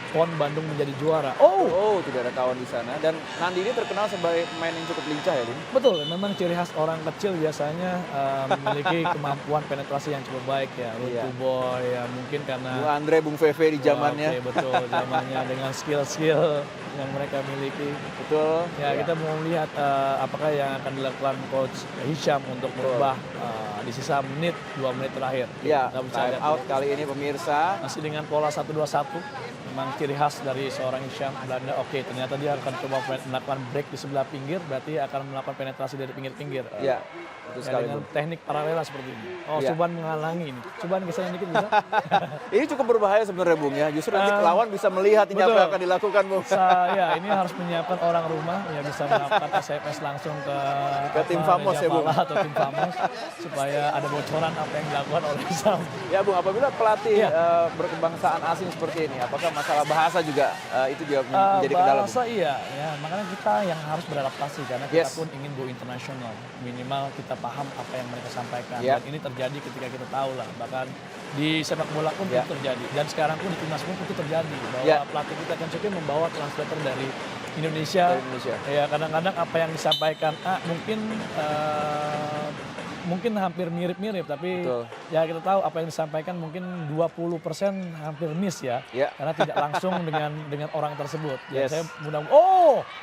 PON Bandung menjadi juara. Oh, tidak ada kawan di sana. Dan Nandi ini terkenal sebagai pemain yang cukup lincah ya, Lin? Betul, memang ciri khas orang kecil biasanya memiliki kemampuan penetrasi yang cukup baik ya. Lutu boy ya, mungkin karena Bung Andre, Bung Veve di zamannya. Oke, betul, zamannya dengan skill-skill yang mereka miliki. Betul. Ya, kita mau melihat apakah yang akan dilakukan Coach Hisham untuk merubah di sisa 2 menit terakhir. Ya, Kita bisa time lihat out kali ini pemirsa. masih dengan pola 1-2-1. Memang ciri khas dari seorang Hisham Belanda. Oke, ternyata dia akan coba melakukan break di sebelah pinggir, berarti akan melakukan penetrasi dari pinggir-pinggir. Ya, betul Ya, sekali. dengan Bung. teknik paralel seperti ini. Oh, Ya. Subhan menghalangi ini. Subhan geser dikit bisa? Ini cukup berbahaya sebenarnya, Bung ya. Justru nanti lawan bisa melihat ini apa betul. yang akan dilakukan, Bung. Ya, ini harus menyiapkan orang rumah yang bisa melakukan SMS langsung ke tim Famos Reja ya, Bung. Pala atau tim Famos supaya ada bocoran apa yang dilakukan oleh Hisham. Ya, Bung, apabila pelatih Iya. berkebangsaan asing seperti ini, apakah masalah bahasa juga itu juga menjadi kendala, Bung? Bahasa iya, ya makanya kita yang harus beradaptasi karena kita Yes. pun ingin go internasional. Minimal kita paham apa yang mereka sampaikan. Yep. Dan ini terjadi ketika kita tahu lah, bahkan di sepak bola pun Yeah. itu terjadi. Dan sekarang pun di timnas pun itu terjadi bahwa Yeah. pelatih kita kan cukup membawa translator dari Indonesia. Dari Indonesia. Ya kadang-kadang apa yang disampaikan mungkin hampir mirip-mirip, tapi Betul. ya kita tahu apa yang disampaikan mungkin 20% hampir miss ya. Ya. Karena tidak langsung dengan orang tersebut. Ya, Yes. saya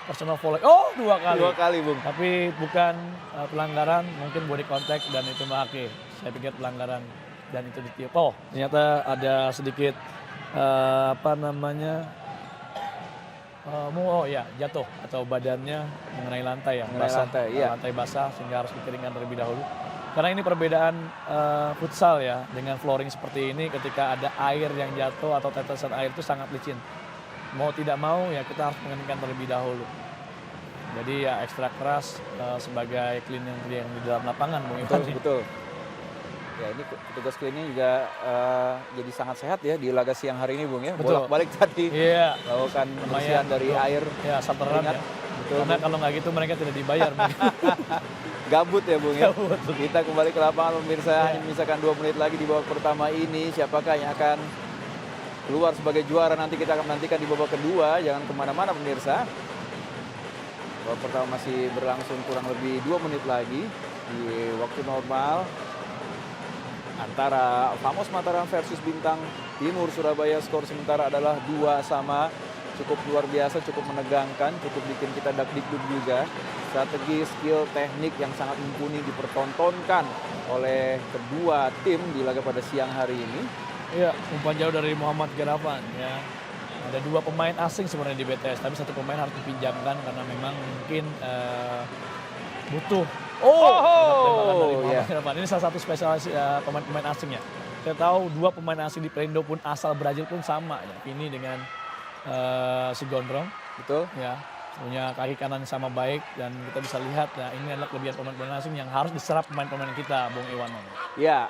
personal foul. 2 kali. 2 kali, Bung. Tapi bukan pelanggaran, mungkin body contact dan itu Mahake. Saya pikir pelanggaran dan itu ditiup. Oh, ternyata ada sedikit jatuh atau badannya mengenai lantai ya. Mengenai basah. lantai, iya. Lantai basah sehingga harus dikeringkan terlebih dahulu. Karena ini perbedaan futsal ya, dengan flooring seperti ini ketika ada air yang jatuh atau tetesan air itu sangat licin. Mau tidak mau ya kita harus mengeringkan terlebih dahulu. Jadi ya ekstra keras sebagai cleaning yang di dalam lapangan, Bung Iwan. Betul. Ya, ini petugas cleaning juga jadi sangat sehat ya di laga siang hari ini, Bung ya. Betul. Bolak-balik tadi Iya. melakukan pembersihan dari untuk- air. Ya, sateran keringat. ya. Betul. Karena kalau nggak gitu mereka tidak dibayar. Gabut ya, Bung ya. Gabut. Kita kembali ke lapangan pemirsa, Ya. hanya menyisakan 2 menit lagi di babak pertama ini. Siapakah yang akan keluar sebagai juara, nanti kita akan menantikan di babak kedua. Jangan kemana-mana pemirsa. Babak pertama masih berlangsung kurang lebih 2 menit lagi di waktu normal. Antara Famos Mataram versus Bintang Timur Surabaya, skor sementara adalah 2-2. Cukup luar biasa, cukup menegangkan, cukup bikin kita dak-dikduk juga. Strategi, skill, teknik yang sangat mumpuni dipertontonkan oleh kedua tim di laga pada siang hari ini. Iya, umpan jauh dari Muhammad Garavan ya. Ada 2 pemain asing sebenarnya di BTS, tapi 1 pemain harus dipinjamkan karena memang mungkin butuh. Tembakan dari Muhammad ya. Garavan. Ini salah satu spesialis pemain-pemain asing ya. Saya tahu 2 pemain asing di Perindo pun asal Brazil pun sama ya. Ini dengan si Gondrong Betul? ya. Punya kaki kanan yang sama baik dan kita bisa lihat ya ini adalah kelebihan pemain-pemain asing yang harus diserap pemain-pemain kita, Bung Iwan. Ya.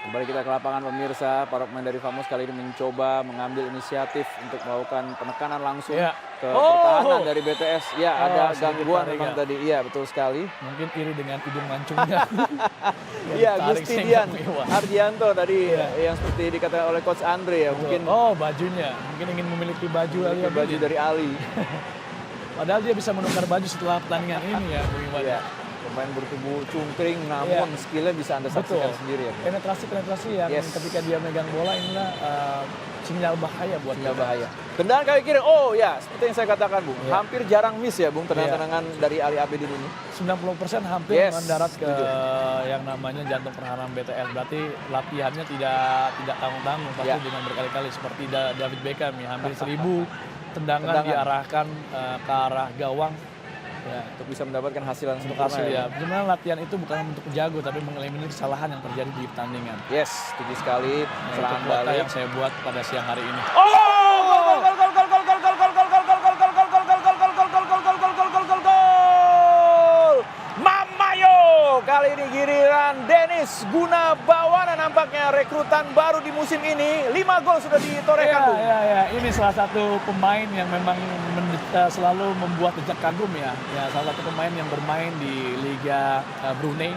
Kembali kita ke lapangan pemirsa, para pemain dari Famos kali ini mencoba mengambil inisiatif untuk melakukan penekanan langsung Ya. ke pertahanan dari BTS. Ya, ada sedikit gangguan tarik, memang ya. tadi. Iya, betul sekali. Mungkin iri dengan hidung mancungnya. Iya, Tarik Gustidian sehingga Bung Iwan. Ardianto tadi Iya. yang seperti dikatakan oleh Coach Andre ya, mungkin bajunya. Mungkin ingin memiliki baju Ali baju Abidin. dari Ali. Padahal dia bisa menukar baju setelah pertandingan ini ya, Bung Iwan. Iya. Pemain bertubuh cungkring, namun skillnya bisa Anda saksikan sendiri ya. Penetrasi yang ketika dia megang bola inilah sinyal bahaya buat Sinyal kita. bahaya. Tendangan kaki kiri, oh ya, seperti yang saya katakan Bung, hampir jarang miss ya Bung, tendangan dari Ali Abidin ini. 90% hampir Yes, mendarat ke setuju. yang namanya jantung pertahanan BTS. Berarti latihannya tidak tanggung-tanggung, pasti dengan berkali-kali seperti David Beckham ya, hampir 1000 tendangan diarahkan ke arah gawang. Ya, Untuk bisa mendapatkan hasilan untuk sempurna hasil ya. Sebenarnya latihan itu bukan untuk jago, tapi mengeliminir kesalahan yang terjadi di pertandingan. Yes, setuju sekali. Nah, itu Serangan kuota balik. yang saya buat pada siang hari ini. Mamayo, kali ini giliran Dennis Gunabawana, nampaknya rekrutan baru di musim ini. 5 gol sudah ditorehkan Bung. Ya. Ini salah satu pemain yang memang selalu membuat jejak kagum ya. Ya, salah satu pemain yang bermain di Liga Brunei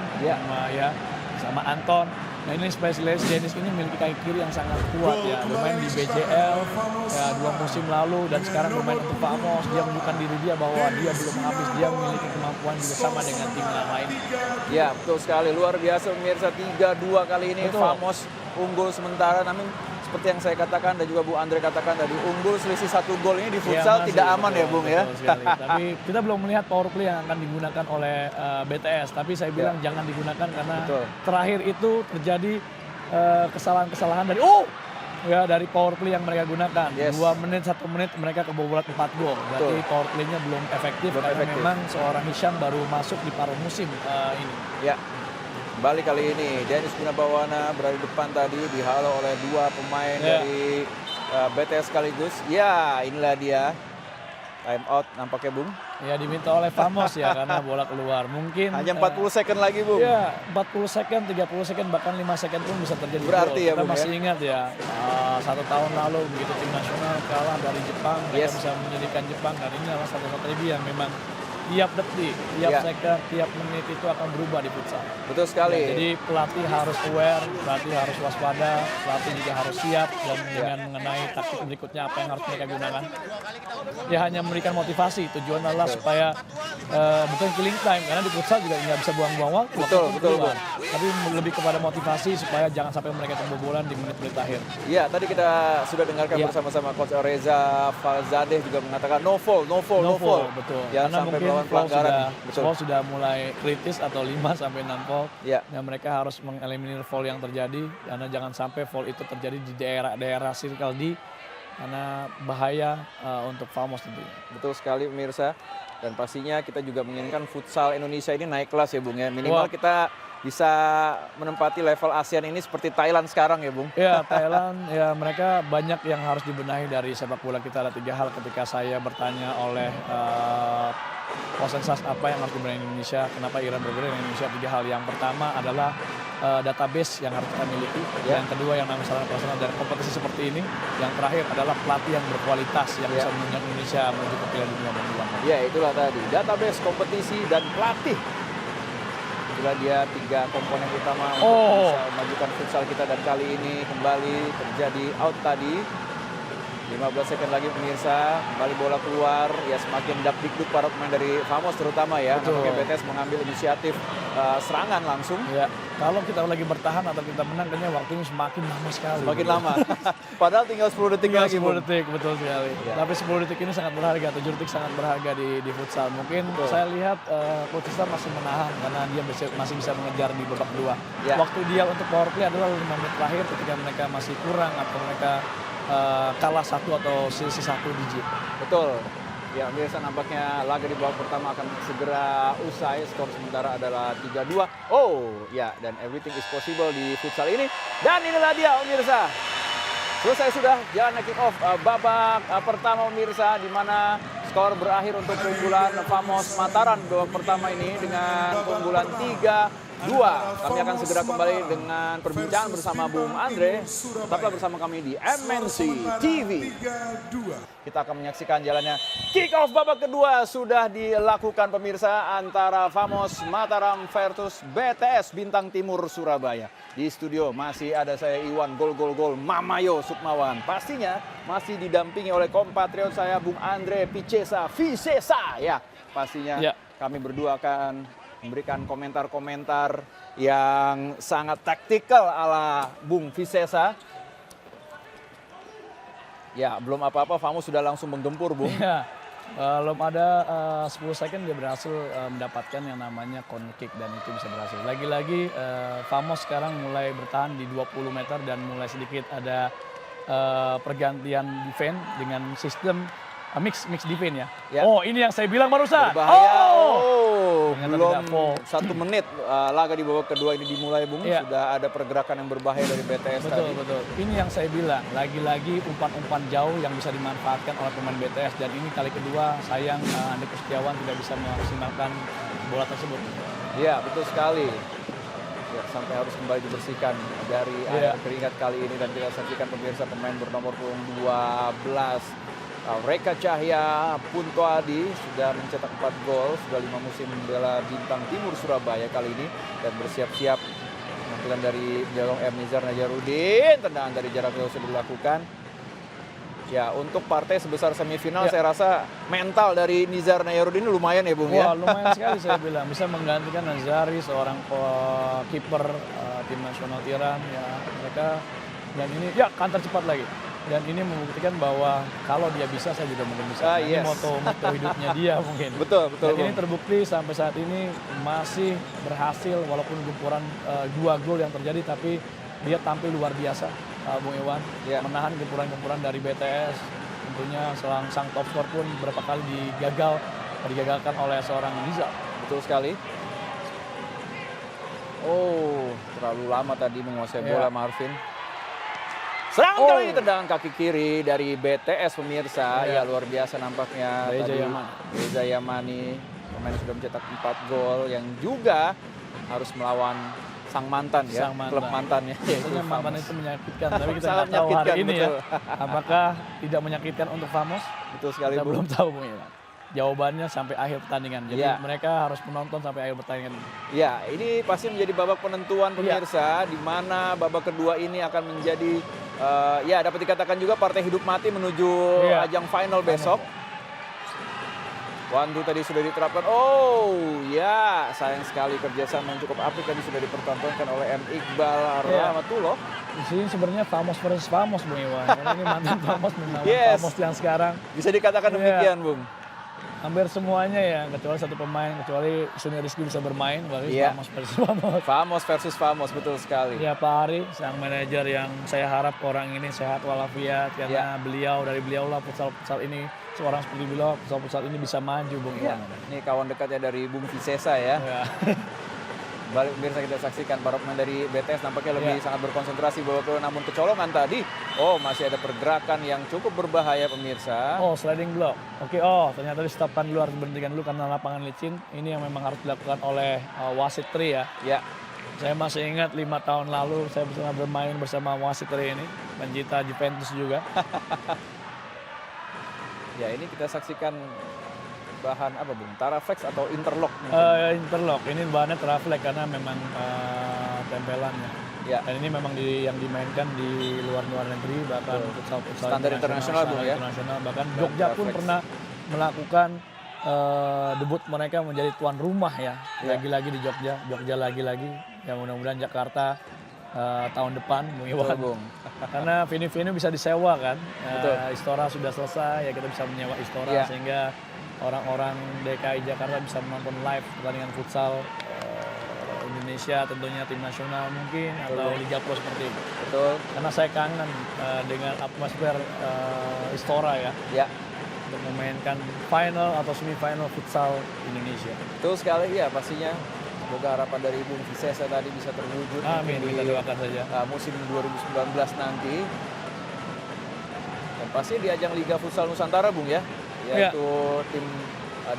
sama Anton. Nah, ini spesialis Dennis ini memiliki kaki kiri yang sangat kuat ya. Bermain di BJL ya 2 musim lalu dan sekarang bermain untuk Famos. Dia menunjukkan diri dia bahwa dia belum habis, dia memiliki kemampuan juga sama dengan tim yang lain. Ya, betul sekali. Luar biasa pemirsa, 3-2 kali ini. Betul. Famos unggul sementara, namun seperti yang saya katakan dan juga Bu Andre katakan tadi, unggul selisih 1 gol ini di futsal masih, tidak aman betul, ya Bung ya. betul sekali. Tapi kita belum melihat power play yang akan digunakan oleh BTS. Tapi saya bilang jangan digunakan karena terakhir itu terjadi kesalahan-kesalahan dari power play yang mereka gunakan. 2 menit, 1 menit mereka kebobolan 4 gol. Berarti power play-nya belum efektif karena memang seorang Hisham baru masuk di paruh musim ini. Ya. Balik kali ini, Dennis Gunabawana berada di depan tadi, dihalau oleh 2 pemain dari BTS sekaligus. Ya, inilah dia. Time out nampaknya Bung. Ya, diminta oleh Famos ya karena bola keluar. Mungkin hanya 40 second lagi Bung. Ya, 40 second, 30 second, bahkan 5 second pun bisa terjadi. Berarti gol. ya, Kita Bung, masih ingat ya, 1 tahun lalu begitu tim nasional kalah dari Jepang, mereka bisa menyedihkan Jepang. Dan ini adalah satu strategi yang memang tiap detik, tiap second, tiap menit itu akan berubah di futsal. Betul sekali. Ya, jadi pelatih harus aware, pelatih harus waspada, pelatih juga harus siap dan dengan mengenai taktik berikutnya apa yang harus mereka gunakan. Ya hanya memberikan motivasi, tujuan adalah supaya bukan killing time karena di futsal juga nggak bisa buang-buang waktu. Betul. Tapi lebih kepada motivasi supaya jangan sampai mereka kebobolan di menit-menit akhir. Ya, tadi kita sudah dengarkan bersama-sama Coach Reza Falzadeh juga mengatakan no foul. Betul. Ya, Karena sampai mungkin pelanggaran. foul sudah mulai kritis atau 5 sampai 6 foul. Ya. Dan mereka harus mengeliminir foul yang terjadi karena jangan sampai foul itu terjadi di daerah Circle D karena bahaya untuk Famos tentunya. Betul sekali pemirsa. Dan pastinya kita juga menginginkan futsal Indonesia ini naik kelas ya Bung ya. Minimal kita bisa menempati level ASEAN ini seperti Thailand sekarang ya Bung. Ya, Thailand ya mereka banyak yang harus dibenahi dari sepak bola kita. Ada 3 hal ketika saya bertanya oleh konsensus apa yang harus dibenahi Indonesia, kenapa Iran berbeda dengan Indonesia. 3 hal. Yang pertama adalah database yang harus kita miliki. Yang kedua yang namanya sarana personal dari kompetisi seperti ini. Yang terakhir adalah pelatih yang berkualitas yang bisa menunjang Indonesia menuju ke Piala Dunia berulang. Ya, itulah tadi database, kompetisi dan pelatih. Itulah dia 3 komponen utama untuk bisa memajukan futsal kita, dan kali ini kembali terjadi out tadi. 15 second lagi pemirsa, kembali bola keluar, ya semakin dakdikduk para pemain dari Famos terutama ya. Nampaknya BTS mengambil inisiatif serangan langsung. Ya, kalau kita lagi bertahan atau kita menang, kayaknya waktunya semakin lama sekali. Semakin lama. Padahal tinggal 10 detik lagi. 10 detik, betul sekali. Ya. Tapi 10 detik ini sangat berharga, 7 detik sangat berharga di futsal. Mungkin saya lihat Coach Islam masih menahan karena dia masih bisa mengejar di babak kedua. Ya. Waktu dia untuk power play adalah 5 menit terakhir ketika mereka masih kurang atau mereka kalah 1 atau selisih 1 digit. Betul. Ya, biasa nampaknya laga di babak pertama akan segera usai. Skor sementara adalah 3-2. Oh, ya, dan everything is possible di futsal ini. Dan inilah dia pemirsa. Selesai sudah jalannya kick off babak pertama pemirsa, di mana skor berakhir untuk keunggulan Famos Mataram babak pertama ini dengan keunggulan 3-2. Kami akan segera kembali dengan perbincangan bersama Bung Andre. Tetaplah bersama kami di MNC TV. Kita akan menyaksikan jalannya kick off babak kedua sudah dilakukan pemirsa antara Famos Mataram versus BTS Bintang Timur Surabaya. Di studio masih ada saya Iwan Gol Mamayo Sukmawan. Pastinya masih didampingi oleh kompatriot saya Bung Andre Vicesa ya. Pastinya kami berdua akan memberikan komentar-komentar yang sangat taktikal ala Bung Visesa. Ya, belum apa-apa, Famos sudah langsung menggempur, Bung. Ya, belum ada 10 second dia berhasil mendapatkan yang namanya corner kick dan itu bisa berhasil. Lagi-lagi Famos sekarang mulai bertahan di 20 meter dan mulai sedikit ada pergantian defense dengan sistem mix defense ya. Ya. Oh, ini yang saya bilang barusan. Berbahaya. Ternyata Belum tidak foul. 1 menit laga di babak kedua ini dimulai, Bung. Iya. Sudah ada pergerakan yang berbahaya dari BTS Betul, tadi. betul. Ini yang saya bilang, lagi-lagi umpan-umpan jauh yang bisa dimanfaatkan oleh pemain BTS. Dan ini kali kedua, sayang Andi Kustiawan tidak bisa memaksimalkan bola tersebut. Iya, betul sekali. Ya, sampai harus kembali dibersihkan dari air keringat kali ini. Dan kita saksikan pemirsa pemain bernomor punggung 12. Reka Cahya Punto Adi sudah mencetak 4 gol, sudah 5 musim membela Bintang Timur Surabaya kali ini dan bersiap-siap penampilan dari Jalong M. Nizar Najarudin. Tendangan dari jarak jauh sudah dilakukan. Ya, untuk partai sebesar semifinal saya rasa mental dari Nizar Najarudin lumayan ya, Bung ya. Wah, lumayan sekali saya bilang, bisa menggantikan Nazari, seorang kiper tim nasional Iran ya. Mereka dan ini ya counter cepat lagi. Dan ini membuktikan bahwa kalau dia bisa, saya juga mungkin bisa. Ini moto hidupnya dia mungkin. Betul. Dan ini terbukti sampai saat ini masih berhasil walaupun gempuran 2 gol yang terjadi, tapi dia tampil luar biasa, Bung Iwan. Menahan gempuran-gempuran dari BTS. Tentunya sang top skor pun berapa kali digagalkan oleh seorang Nizar. Betul sekali. Oh, terlalu lama tadi menguasai bola Marvin. Serangan kali ini tendangan kaki kiri dari BTS pemirsa. Ya, luar biasa nampaknya. Reza Yamani pemain sudah mencetak 4 gol yang juga harus melawan sang mantan ya, klub mantannya. Biasanya mantan itu menyakitkan, tapi kita nggak tahu hari ini ya. Apakah tidak menyakitkan untuk Famos? Betul sekali, kita belum tahu, Bung Iwan. Jawabannya sampai akhir pertandingan. Jadi mereka harus menonton sampai akhir pertandingan. Ya, ini pasti menjadi babak penentuan pemirsa, di mana babak kedua ini akan menjadi ya dapat dikatakan juga partai hidup mati menuju ajang final besok. Wandu tadi sudah diterapkan. Oh ya, sayang sekali kerjasama yang cukup apik tadi sudah dipertontonkan oleh M. Iqbal Rahmatullah. Di sini sebenarnya Famos versus Famos, Bung Iwan. Karena ini mantan Famos melawan Famos yang sekarang. Bisa dikatakan demikian, Bung. Hampir semuanya ya, kecuali satu pemain, kecuali Suni Rizky bisa bermain, berarti Famos versus Famos. Famos versus Famos, betul sekali. Ya, Pak Ari, sang manajer yang saya harap orang ini sehat walafiat, karena dari beliau lah futsal ini, seorang seperti beliau, futsal ini bisa maju, Bung Iwan. Ini kawan dekatnya dari Bung Visesa ya. Balik pemirsa kita saksikan para pemain dari BTS nampaknya lebih sangat berkonsentrasi babak kedua, namun kecolongan tadi. Oh, masih ada pergerakan yang cukup berbahaya pemirsa. Oh, sliding block. Oke, ternyata di stopkan dulu, harus berhentikan dulu karena lapangan licin. Ini yang memang harus dilakukan oleh wasit Tri ya. Ya. Saya masih ingat 5 tahun lalu saya pernah bermain bersama wasit Tri ini, pencinta Juventus juga. Ya, ini kita saksikan bahan apa, Bung? Taraflex atau interlock? Interlock. Ini bahannya Taraflex karena memang tempelannya. Ya. Dan ini memang yang dimainkan di luar negeri, bahkan futsal standar internasional, Bung ya. Bahkan Jogja pun pernah melakukan debut mereka menjadi tuan rumah ya. Lagi-lagi di Jogja lagi-lagi. Ya mudah-mudahan Jakarta tahun depan, Bung Iwan. Bung. Karena venue bisa disewa kan. Istora sudah selesai, ya kita bisa menyewa Istora sehingga orang-orang DKI Jakarta bisa menonton live pertandingan futsal Indonesia, tentunya tim nasional mungkin atau Liga Pro seperti itu. Betul. Karena saya kangen dengan atmosfer Istora ya. Untuk memainkan final atau semifinal futsal Indonesia. Betul sekali ya, pastinya. Semoga harapan dari Bung Visesa tadi bisa terwujud. Amin, kita doakan saja. Musim 2019 nanti. Dan pasti di ajang Liga Futsal Nusantara, Bung ya. Yaitu tim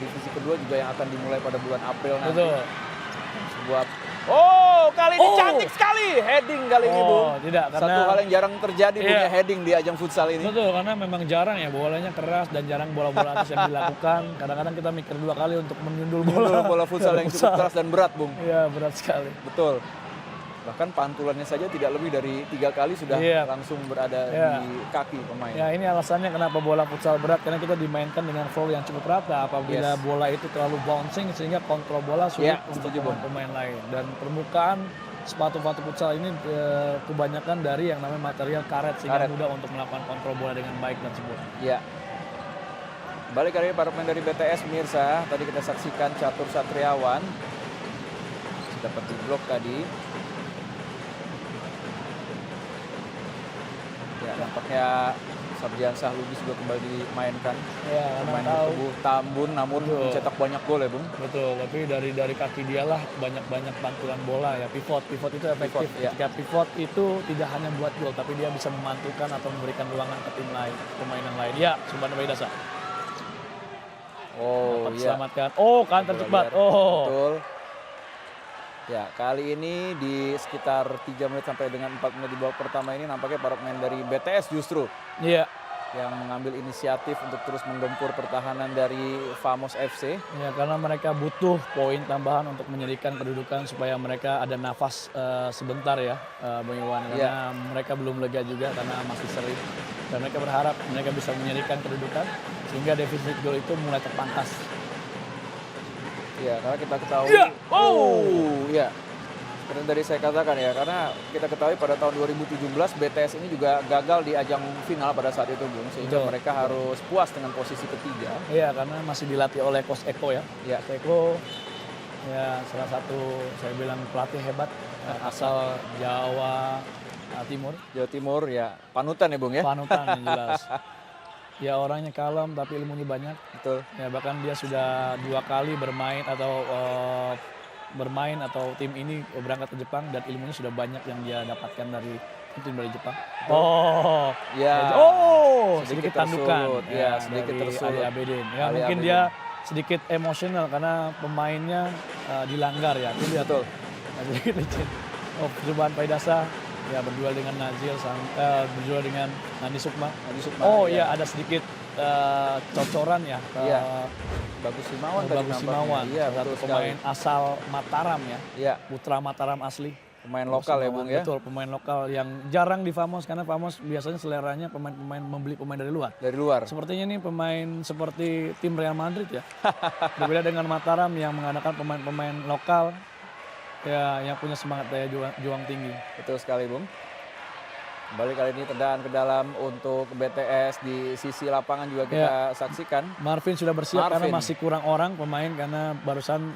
divisi kedua juga yang akan dimulai pada bulan April nanti. Betul. Kali ini cantik sekali heading kali ini, Bung. Tidak, karena satu hal yang jarang terjadi punya heading di ajang futsal ini. Betul, karena memang jarang ya, bolanya keras dan jarang bola-bola atas yang dilakukan. Kadang-kadang kita mikir 2 kali untuk menyundul bola futsal yang cukup keras dan berat, Bung. Iya, berat sekali. Betul. Bahkan pantulannya saja tidak lebih dari 3 kali sudah Iya. langsung berada Iya. di kaki pemain. Ya ini alasannya kenapa bola futsal berat, karena kita dimainkan dengan flow yang cukup rata. Apabila Yes. bola itu terlalu bouncing sehingga kontrol bola sulit Ya, untuk setuju, Bung. pemain lain. Dan permukaan sepatu-sepatu futsal ini kebanyakan dari yang namanya material karet sehingga Karet. mudah untuk melakukan kontrol bola dengan baik dan sempurna. Ya. Balik kali ini para pemain dari BTS pemirsa. Tadi kita saksikan Catur Satriawan. Dapat di blok tadi. Ya, nampaknya Sardiansah Lubis juga kembali dimainkan. Ya, karena Pemain tahu. bertubuh Tambun namun Betul. mencetak banyak gol ya, Bung. Betul, tapi dari kaki dialah banyak pantulan bola ya, pivot itu efektif. Pivot, ya. Ketika pivot itu tidak hanya buat gol, tapi dia bisa memantulkan atau memberikan ruangan ke tim lain, pemain yang lain. Ya, Subhan Baidasa Oh, dapat iya. selamatkan. Oh, counter Bola cepat. liar. Oh, Betul. Ya, kali ini di sekitar 3 menit sampai dengan 4 menit di babak pertama ini nampaknya para pemain dari BTS justru iya. yang mengambil inisiatif untuk terus menggempur pertahanan dari Famos FC. Ya, karena mereka butuh poin tambahan untuk menyediakan kedudukan supaya mereka ada nafas sebentar ya, Bang Iwan. Karena mereka belum lega juga karena masih seri. Dan mereka berharap mereka bisa menyediakan kedudukan sehingga defisit gol itu mulai terpangkas. Ya, karena kita ketahui. Iya. Ya. Seperti tadi saya katakan ya, karena kita ketahui pada tahun 2017 BTS ini juga gagal di ajang final pada saat itu, Bung. Sehingga Betul. mereka harus puas dengan posisi ketiga. Iya, karena masih dilatih oleh Coach Eko ya. Ya. Coach Eko ya salah satu saya bilang pelatih hebat asal Jawa Timur. Jawa Timur ya, panutan ya, Bung ya. Panutan yang jelas. Ya orangnya kalem tapi ilmunya banyak. Betul. Ya bahkan dia sudah 2 kali bermain atau tim ini berangkat ke Jepang dan ilmunya sudah banyak yang dia dapatkan dari tim dari Jepang. Oh, Ya. sedikit Sedikit tandukan. tersulut. Ya, sedikit dari tersulut. Ali Abedin. Ya Ali mungkin Abedin. dia sedikit emosional karena pemainnya dilanggar ya. Itu dia Betul. sedikit licin. Oh, Subhan Baidasa ya berduel dengan Nazil, berduel dengan Nandi Sukma. Nandi Sukma, Oh ya. iya ada sedikit cocoran ya. Iya. Bagus Simawan tadi Bagus nampaknya. Simawan, Iya, salah betul satu sekali. pemain asal Mataram ya, Iya, putra Mataram asli. pemain lokal ya, Bung ya. Betul, pemain lokal yang jarang di Famos karena Famos biasanya seleranya pemain-pemain membeli pemain dari luar. Dari luar. Sepertinya ini pemain seperti tim Real Madrid ya. Berbeda dengan Mataram yang mengandalkan pemain-pemain lokal ya yang punya semangat daya juang tinggi. Betul sekali, Bung. Kembali kali ini tendangan ke dalam untuk BTS di sisi lapangan juga kita saksikan. Marvin sudah bersiap karena Marvin. masih kurang orang pemain karena barusan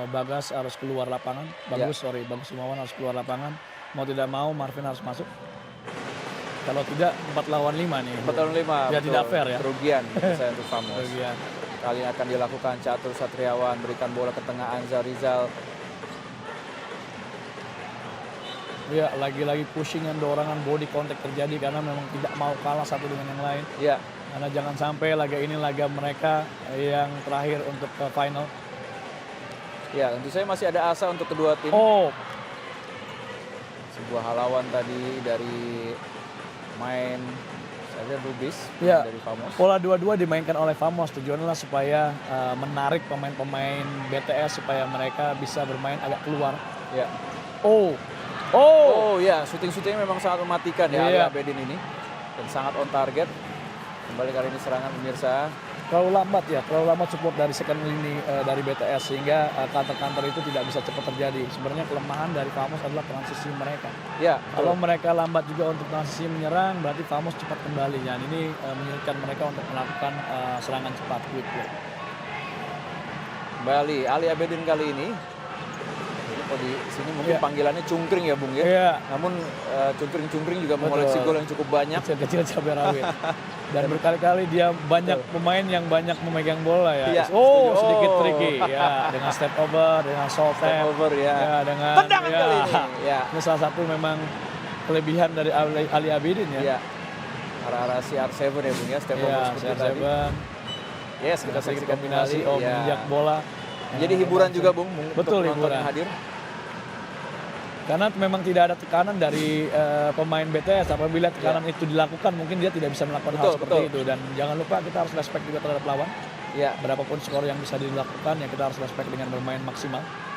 Bagas harus keluar lapangan. Bagus Simawan harus keluar lapangan. Mau tidak mau Marvin harus masuk. Kalau tidak 4 lawan 5 nih. 4 lawan 5. Ya, tidak fair ya. Kerugian saya untuk Famos. Kerugian. Kali ini akan dilakukan Catur Satriawan, berikan bola ke tengah Anzar Rizal. Ya, lagi-lagi pushingan, dorongan, body contact terjadi karena memang tidak mau kalah satu dengan yang lain. Ya, Karena jangan sampai laga ini laga mereka yang terakhir untuk ke final. ya tentu saya masih ada asa untuk kedua tim. Oh, Sebuah halawan tadi dari main Xavier Lubis Ya. dari Famos. pola 2-2 dimainkan oleh Famos. Tujuannya adalah supaya menarik pemain-pemain BTS supaya mereka bisa bermain agak keluar. Ya. Oh, Oh ya, syuting-syutingnya memang sangat mematikan ya Ali Iya. Abedin ini. Dan sangat on target. Kembali kali ini serangan pemirsa. terlalu lambat support dari second lini dari BTS sehingga counter-counter itu tidak bisa cepat terjadi. Sebenarnya kelemahan dari Famos adalah transisi mereka. Ya, Kalau mereka lambat juga untuk transisi menyerang, berarti Famos cepat kembali. Dan ini menyulitkan mereka untuk melakukan serangan cepat, quick play. kembali Ali Abedin kali ini. Kalau di sini mungkin Iya. panggilannya cungkring ya Bung ya. Iya. Namun cungkring-cungkring juga mengoleksi Betul. gol yang cukup banyak. Kecil-kecil cabai rawit. Dan berkali-kali dia banyak pemain yang banyak memegang bola ya. Iya, Oh, setuju. sedikit Oh. tricky ya, dengan step over, dengan soul Step tap. over ya. Dengan Tendangan kali ini. Ya. Ini salah satu memang kelebihan dari Ali Abidin ya. Ya. Arah-arah CR7 ya Bung ya, step over Ya, seperti tadi. CR7. Yes, kita Sedikit saksikan kombinasi kembali. Ya. menginjak bola. Jadi hiburan juga Bung Betul, untuk penonton hiburan. yang hadir. Karena memang tidak ada tekanan dari pemain BTS. Apabila tekanan itu dilakukan, mungkin dia tidak bisa melakukan hal Betul, seperti betul. itu. Dan jangan lupa kita harus respect juga terhadap lawan. Ya. Berapapun skor yang bisa dilakukan, ya kita harus respect dengan bermain maksimal.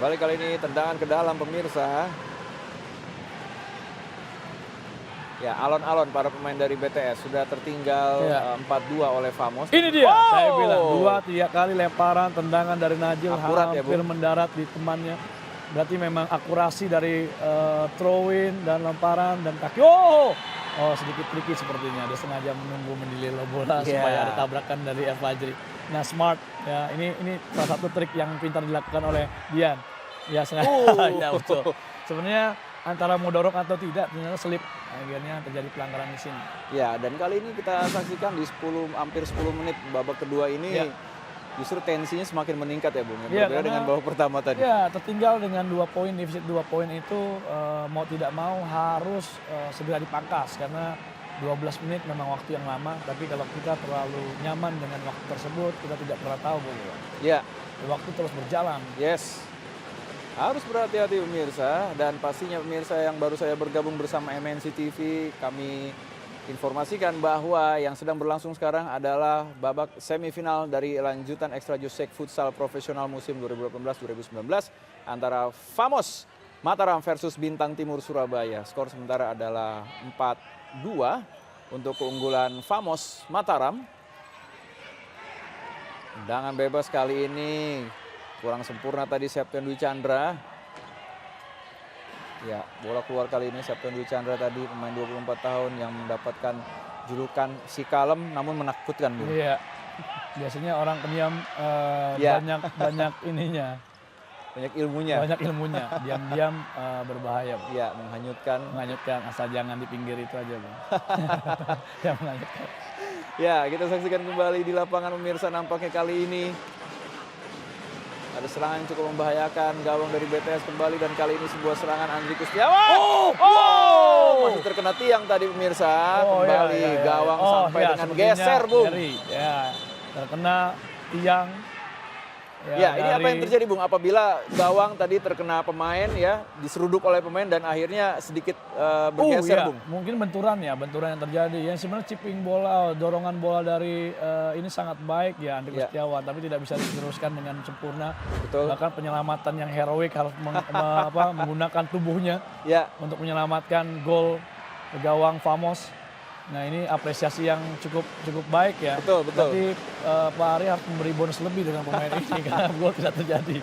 Kembali kali ini tendangan ke dalam pemirsa. Ya, alon-alon para pemain dari BTS sudah tertinggal Ya. 4-2 oleh Famos. Ini dia, Oh! saya bilang 2-3 kali lemparan tendangan dari Najil Akurat ya, hampir Bung. mendarat di temannya. Berarti memang akurasi dari throw-in dan lemparan dan kaki. Oh, sedikit tricky sepertinya. Dia sengaja menunggu mendilai bola Yeah. supaya ada tabrakan dari El Fajri. Nah, smart ya. Ini salah satu trik yang pintar dilakukan oleh Dian. Ya sengaja. Ya betul. Sebenarnya antara mau dorong atau tidak ternyata selip. Akhirnya terjadi pelanggaran di sini. Ya, dan kali ini kita saksikan di hampir 10 menit babak kedua ini Ya. justru tensinya semakin meningkat ya, Bung. Ya, Berbeda karena- dengan babak pertama tadi. Ya, tertinggal dengan 2 poin, defisit 2 poin itu mau tidak mau harus segera dipangkas karena 12 menit memang waktu yang lama, tapi kalau kita terlalu nyaman dengan waktu tersebut, kita tidak pernah tahu bahwa Ya, waktu terus berjalan. yes. Harus berhati-hati pemirsa, dan pastinya pemirsa yang baru saya bergabung bersama MNC TV, kami informasikan bahwa yang sedang berlangsung sekarang adalah babak semifinal dari lanjutan Extra Josek Futsal Profesional musim 2018-2019 antara Famos Mataram versus Bintang Timur Surabaya. Skor sementara adalah 4-2 untuk keunggulan Famos Mataram. Tendangan bebas kali ini kurang sempurna tadi Septian Dwi Chandra. Ya, bola keluar kali ini Septian Dwi Chandra tadi, pemain 24 tahun yang mendapatkan julukan si kalem namun menakutkan, Bung. Iya. Biasanya orang pendiam Ya. banyak ininya, Banyak ilmunya. banyak ilmunya. Diam-diam berbahaya, Bang. Ya, menghanyutkan. Menghanyutkan, asal jangan di pinggir itu aja, Bang. Yang menghanyutkan. Ya, kita saksikan kembali di lapangan pemirsa, nampaknya kali ini ada serangan yang cukup membahayakan, gawang dari BTS kembali, dan kali ini sebuah serangan Andri Kustiawan. Masih terkena tiang tadi pemirsa. Kembali iya. gawang sampai dengan sepertinya geser, Bung. Harry, ya, terkena tiang. Ya, ini apa yang terjadi, Bung? Apabila gawang tadi terkena pemain ya, diseruduk oleh pemain dan akhirnya sedikit bergeser, Bung. Mungkin benturan yang terjadi. Yang sebenarnya chipping bola, dorongan bola dari ini sangat baik ya Andri Ya. Kustiawan, tapi tidak bisa diteruskan dengan sempurna. Betul. Bahkan penyelamatan yang heroik harus menggunakan tubuhnya Ya, untuk menyelamatkan gol gawang Famos. Nah, ini apresiasi yang cukup baik ya. Betul, betul. Tapi Pak Ari harus memberi bonus lebih dengan pemain ini karena gol tidak terjadi.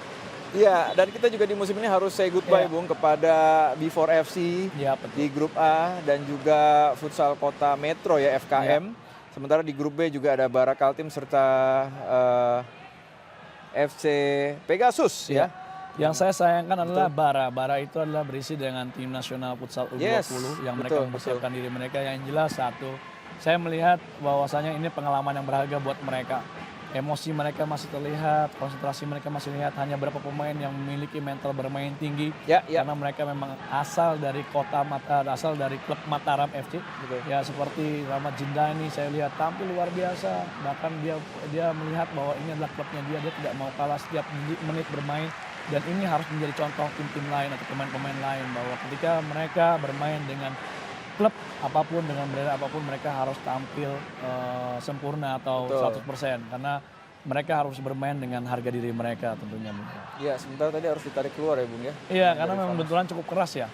iya, dan kita juga di musim ini harus say goodbye, Ya. Bung, kepada Before FC Ya, betul. di grup A dan juga Futsal Kota Metro ya, FKM. Ya. Sementara di grup B juga ada Bara Kaltim serta FC Pegasus ya. Yang saya sayangkan adalah Bara itu adalah berisi dengan tim nasional futsal U20 Yes, yang mereka betul, mempersiapkan diri mereka. Yang jelas satu, saya melihat bahwasanya ini pengalaman yang berharga buat mereka. Emosi mereka masih terlihat, konsentrasi mereka masih terlihat. Hanya beberapa pemain yang memiliki mental bermain tinggi. Ya, ya. Karena mereka memang asal dari asal dari klub Mataram FC. Betul. Ya seperti Rahmat Jindani saya lihat tampil luar biasa. Bahkan dia melihat bahwa ini adalah klubnya dia tidak mau kalah setiap menit bermain. Dan ini harus menjadi contoh tim-tim lain atau pemain-pemain lain bahwa ketika mereka bermain dengan klub apapun, dengan brand apapun, mereka harus tampil sempurna atau Betul. 100% karena mereka harus bermain dengan harga diri mereka tentunya. Iya, sementara tadi harus ditarik keluar ya, Bung ya. Iya, karena memang benturan cukup keras ya.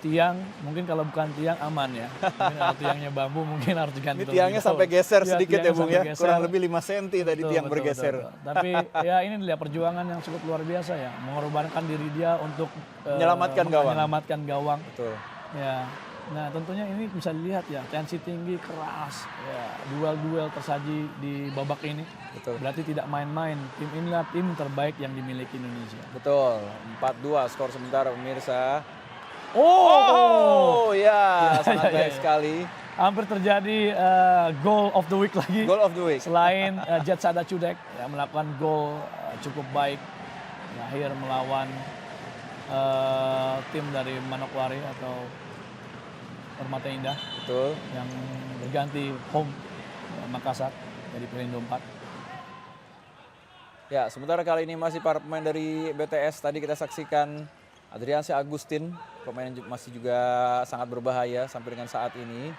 Tiang, mungkin kalau bukan tiang aman ya. Mungkin kalau tiangnya bambu mungkin harus diganti. Ini tiangnya sampai geser sedikit ya, Bung ya. Kurang lebih 5 cm tadi tiang bergeser. Betul. Tapi ya ini dia perjuangan yang cukup luar biasa ya. Mengorbankan diri dia untuk Menyelamatkan gawang. menyelamatkan gawang. Betul. Ya. Nah tentunya ini bisa dilihat ya, tensi tinggi, keras. Ya, duel-duel tersaji di babak ini. Betul. Berarti tidak main-main. Tim inilah tim terbaik yang dimiliki Indonesia. Betul. 4-2 skor sementara pemirsa. Oh, Ya, sangat ya, baik ya. sekali. Hampir terjadi goal of the week lagi. Goal of the week. Selain Jet Sada Cudek yang melakukan gol cukup baik. Akhir melawan tim dari Manokwari atau Permata Indah Betul. yang berganti home Makassar dari Pelindo 4. Ya, sementara kali ini masih para pemain dari BTS. Tadi kita saksikan Adriansyah Agustin, pemain yang masih juga sangat berbahaya sampai dengan saat ini.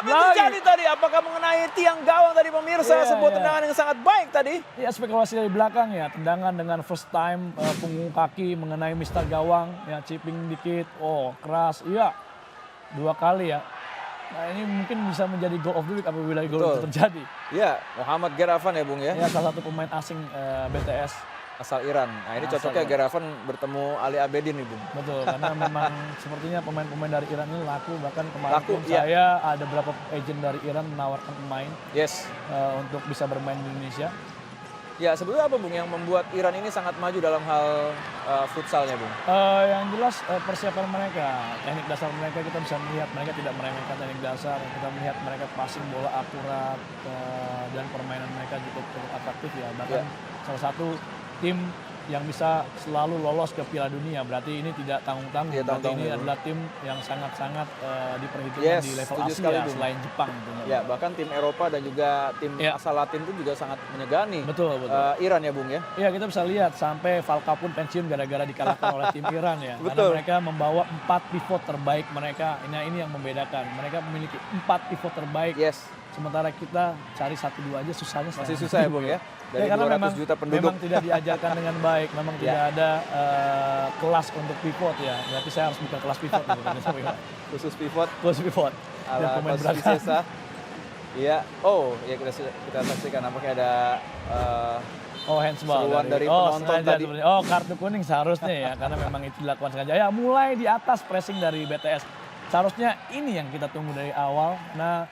Apa yang terjadi tadi? Apakah mengenai tiang gawang tadi pemirsa? Iya, Sebuah iya. tendangan yang sangat baik tadi. Ya, spekulasi dari belakang ya, tendangan dengan first time, punggung kaki mengenai mister gawang, ya chipping dikit, keras, iya 2 kali ya. Nah ini mungkin bisa menjadi goal of the week apabila gol Betul. itu terjadi. Ya, Muhammad Geravan ya Bung ya, Ya salah satu pemain asing BTS, asal Iran. Nah ini Asal cocoknya Iran. Geravan bertemu Ali Abedin nih Bung. betul, karena memang sepertinya pemain-pemain dari Iran ini laku, bahkan kemarin Laku, pun iya. saya ada beberapa agent dari Iran menawarkan pemain Yes. untuk bisa bermain di Indonesia. Ya sebetulnya apa Bung yang membuat Iran ini sangat maju dalam hal futsalnya Bung? Yang jelas persiapan mereka, teknik dasar mereka kita bisa melihat mereka tidak meremehkan teknik dasar. Kita melihat mereka passing bola akurat dan permainan mereka cukup atraktif ya. Bahkan salah satu tim yang bisa selalu lolos ke Piala Dunia. Berarti ini tidak tanggung-tanggung. Iya, Berarti tanggung-tanggung, ini ya, adalah tim yang sangat-sangat diperhitungkan Yes, di level setuju Asia sekali, Bung. selain Jepang. Tentunya. Ya bahkan tim Eropa dan juga tim Ya. asal Latin pun juga sangat menyegani Betul, betul. Iran ya Bung ya. Iya, kita bisa lihat sampai Falcao pun pensiun gara-gara dikalahkan oleh tim Iran ya. Betul. Karena mereka membawa 4 pivot terbaik mereka. Ini yang membedakan. Mereka memiliki 4 pivot terbaik. Yes, Sementara kita cari 1-2 aja susahnya. masih sekarang. susah ya Bung ya. Dari Ya, karena 200 memang, juta penduduk. memang tidak diajarkan dengan baik. Memang tidak ada kelas untuk pivot ya. Berarti saya harus buka kelas pivot. Gitu. Khusus pivot Kelas pivot. Dan ala pemain Coach belakang. Vicesa. Iya, ya kita saksikan nampaknya ada Handsball seruan dari penonton sengaja tadi. sebenarnya. Kartu kuning seharusnya ya, karena memang itu dilakukan sengaja. Ya, mulai di atas pressing dari BTS. Seharusnya ini yang kita tunggu dari awal. Nah,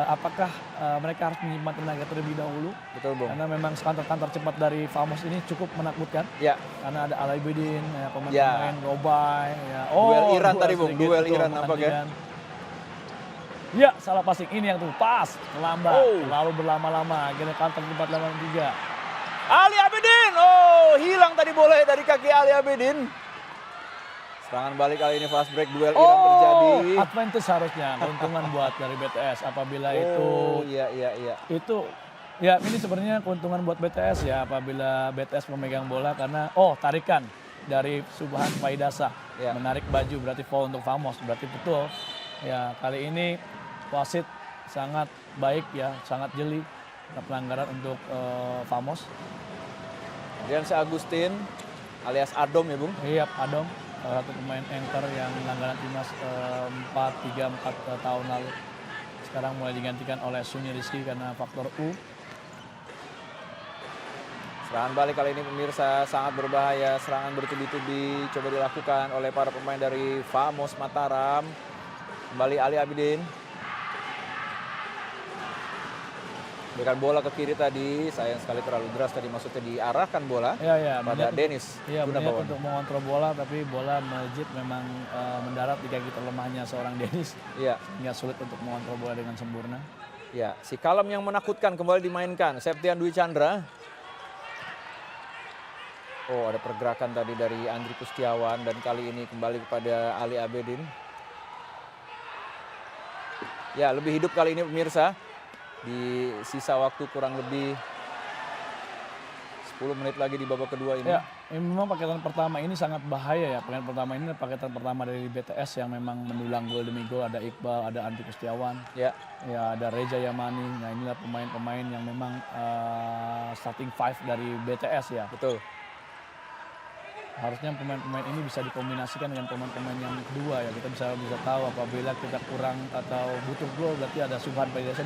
apakah mereka harus menyimpan tenaga terlebih dahulu? Betul Bung. Karena memang counter-counter cepat dari Famos ini cukup menakutkan. Ya, Karena ada Alaibidin, ya, Ya. pemain-pemain Robay. Ya. Duel Iran tadi, Bung. sedikit, Duel betul, Iran nampaknya. menantikan. Ya, salah passing ini yang tuh pas, lambat, lalu berlama-lama, akhirnya counter 4-8-3. Ali Abedin. Hilang tadi bola dari kaki Ali Abedin. Serangan balik kali ini fast break duel Iran terjadi. Advantage harusnya, keuntungan buat dari BTS apabila Iya. itu ya ini sebenarnya keuntungan buat BTS ya apabila BTS memegang bola karena tarikan dari Subhan Faidasa Ya. menarik baju berarti foul untuk Famos, berarti betul ya kali ini wasit sangat baik ya, sangat jeli pelanggaran untuk Famos. Diansyah Agustin alias Adom ya Bung. Iya, Adom, salah satu pemain anchor yang langganan timnas 4 tahun lalu. Sekarang mulai digantikan oleh Sunyi Rizky karena faktor U. Serangan balik kali ini pemirsa sangat berbahaya. Serangan bertubi-tubi coba dilakukan oleh para pemain dari Famos Mataram. Kembali Ali Abidin. Berikan bola ke kiri tadi, sayang sekali terlalu deras tadi, maksudnya diarahkan bola Iya, pada Dennis. Iya, berniat Gunawan. untuk mengontrol bola, tapi bola melejit memang mendarat di kaki terlemahnya seorang Dennis. Iya, Hingga sulit untuk mengontrol bola dengan sempurna. ya, si Kalem yang menakutkan kembali dimainkan. Septian Dwi Chandra. Ada pergerakan tadi dari Andri Kustiawan dan kali ini kembali kepada Ali Abedin. Ya, lebih hidup kali ini pemirsa. Di sisa waktu kurang lebih 10 menit lagi di babak kedua ini. Ya, memang paketan pertama ini sangat bahaya ya. Paketan pertama ini paketan pertama dari BTS yang memang mendulang gol demi gol. Ada Iqbal, ada Andri Kustiawan, Ya, ya ada Reza Yamani. Nah inilah pemain-pemain yang memang starting five dari BTS ya. betul. Harusnya pemain-pemain ini bisa dikombinasikan dengan pemain-pemain yang kedua ya. Kita bisa tahu apabila kita kurang atau butuh gol berarti ada Subhan Faidasa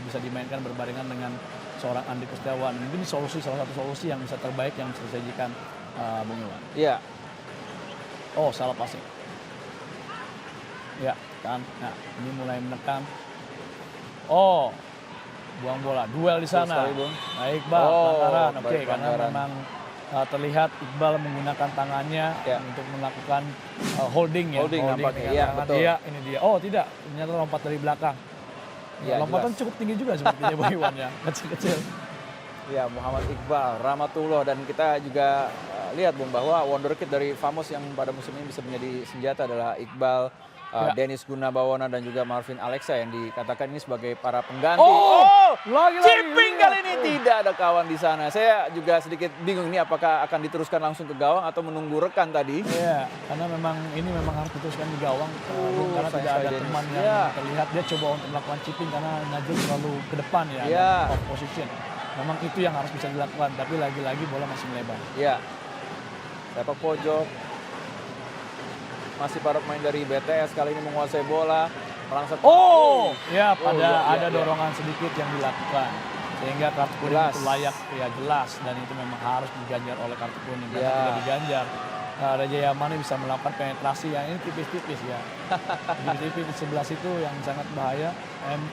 bisa dimainkan berbarengan dengan seorang Andri Kustiawan. Mungkin ini salah satu solusi yang bisa terbaik yang bisa disajikan Bung Iwan. Iya, Salah passing. Ya, kan. Nah, ini mulai menekan. Buang bola. Duel di sana. sekali, Bung. Nah, Iqbal pelanggaran. baik, Oke, karena pelanggaran. memang terlihat Iqbal menggunakan tangannya Ya. untuk melakukan holding ya. Holding nampaknya. dengan Iya, tangan. betul. Iya, ini dia. Tidak. Ternyata lompat dari belakang. Iya, Lompatan jelas. cukup tinggi juga sepertinya Bung Iwan ya. Kecil-kecil. Ya, Muhammad Iqbal, Rahmatullah, dan kita juga lihat Bung bahwa wonderkid dari Famos yang pada musim ini bisa menjadi senjata adalah Iqbal, Ya. Dennis Gunabawana dan juga Marvin Alexa yang dikatakan ini sebagai para pengganti. Lagi-lagi, Chipping lihat kali ini tuh. tidak ada kawan di sana. Saya juga sedikit bingung ini apakah akan diteruskan langsung ke gawang atau menunggu rekan tadi. Iya, karena ini memang harus diteruskan di gawang karena sayang tidak ada sekali teman Dennis. yang Iya. terlihat. Dia coba untuk melakukan chipping karena Najul terlalu ke depan ya, Iya. dan off position. Memang itu yang harus bisa dilakukan, tapi lagi-lagi bola masih melebar. Ya, sepak pojok. Masih para pemain dari BTS kali ini menguasai bola. Melangsat. Oh, ya Oh, iya, ada iya. dorongan sedikit yang dilakukan sehingga kartu kuning Jelas. itu layak, ya jelas, dan itu memang harus diganjar oleh kartu kuning. Karena Ya. tidak diganjar, Reja Yamani bisa melakukan penetrasi yang ini tipis-tipis ya. Tipis-tipis di sebelah situ yang sangat bahaya.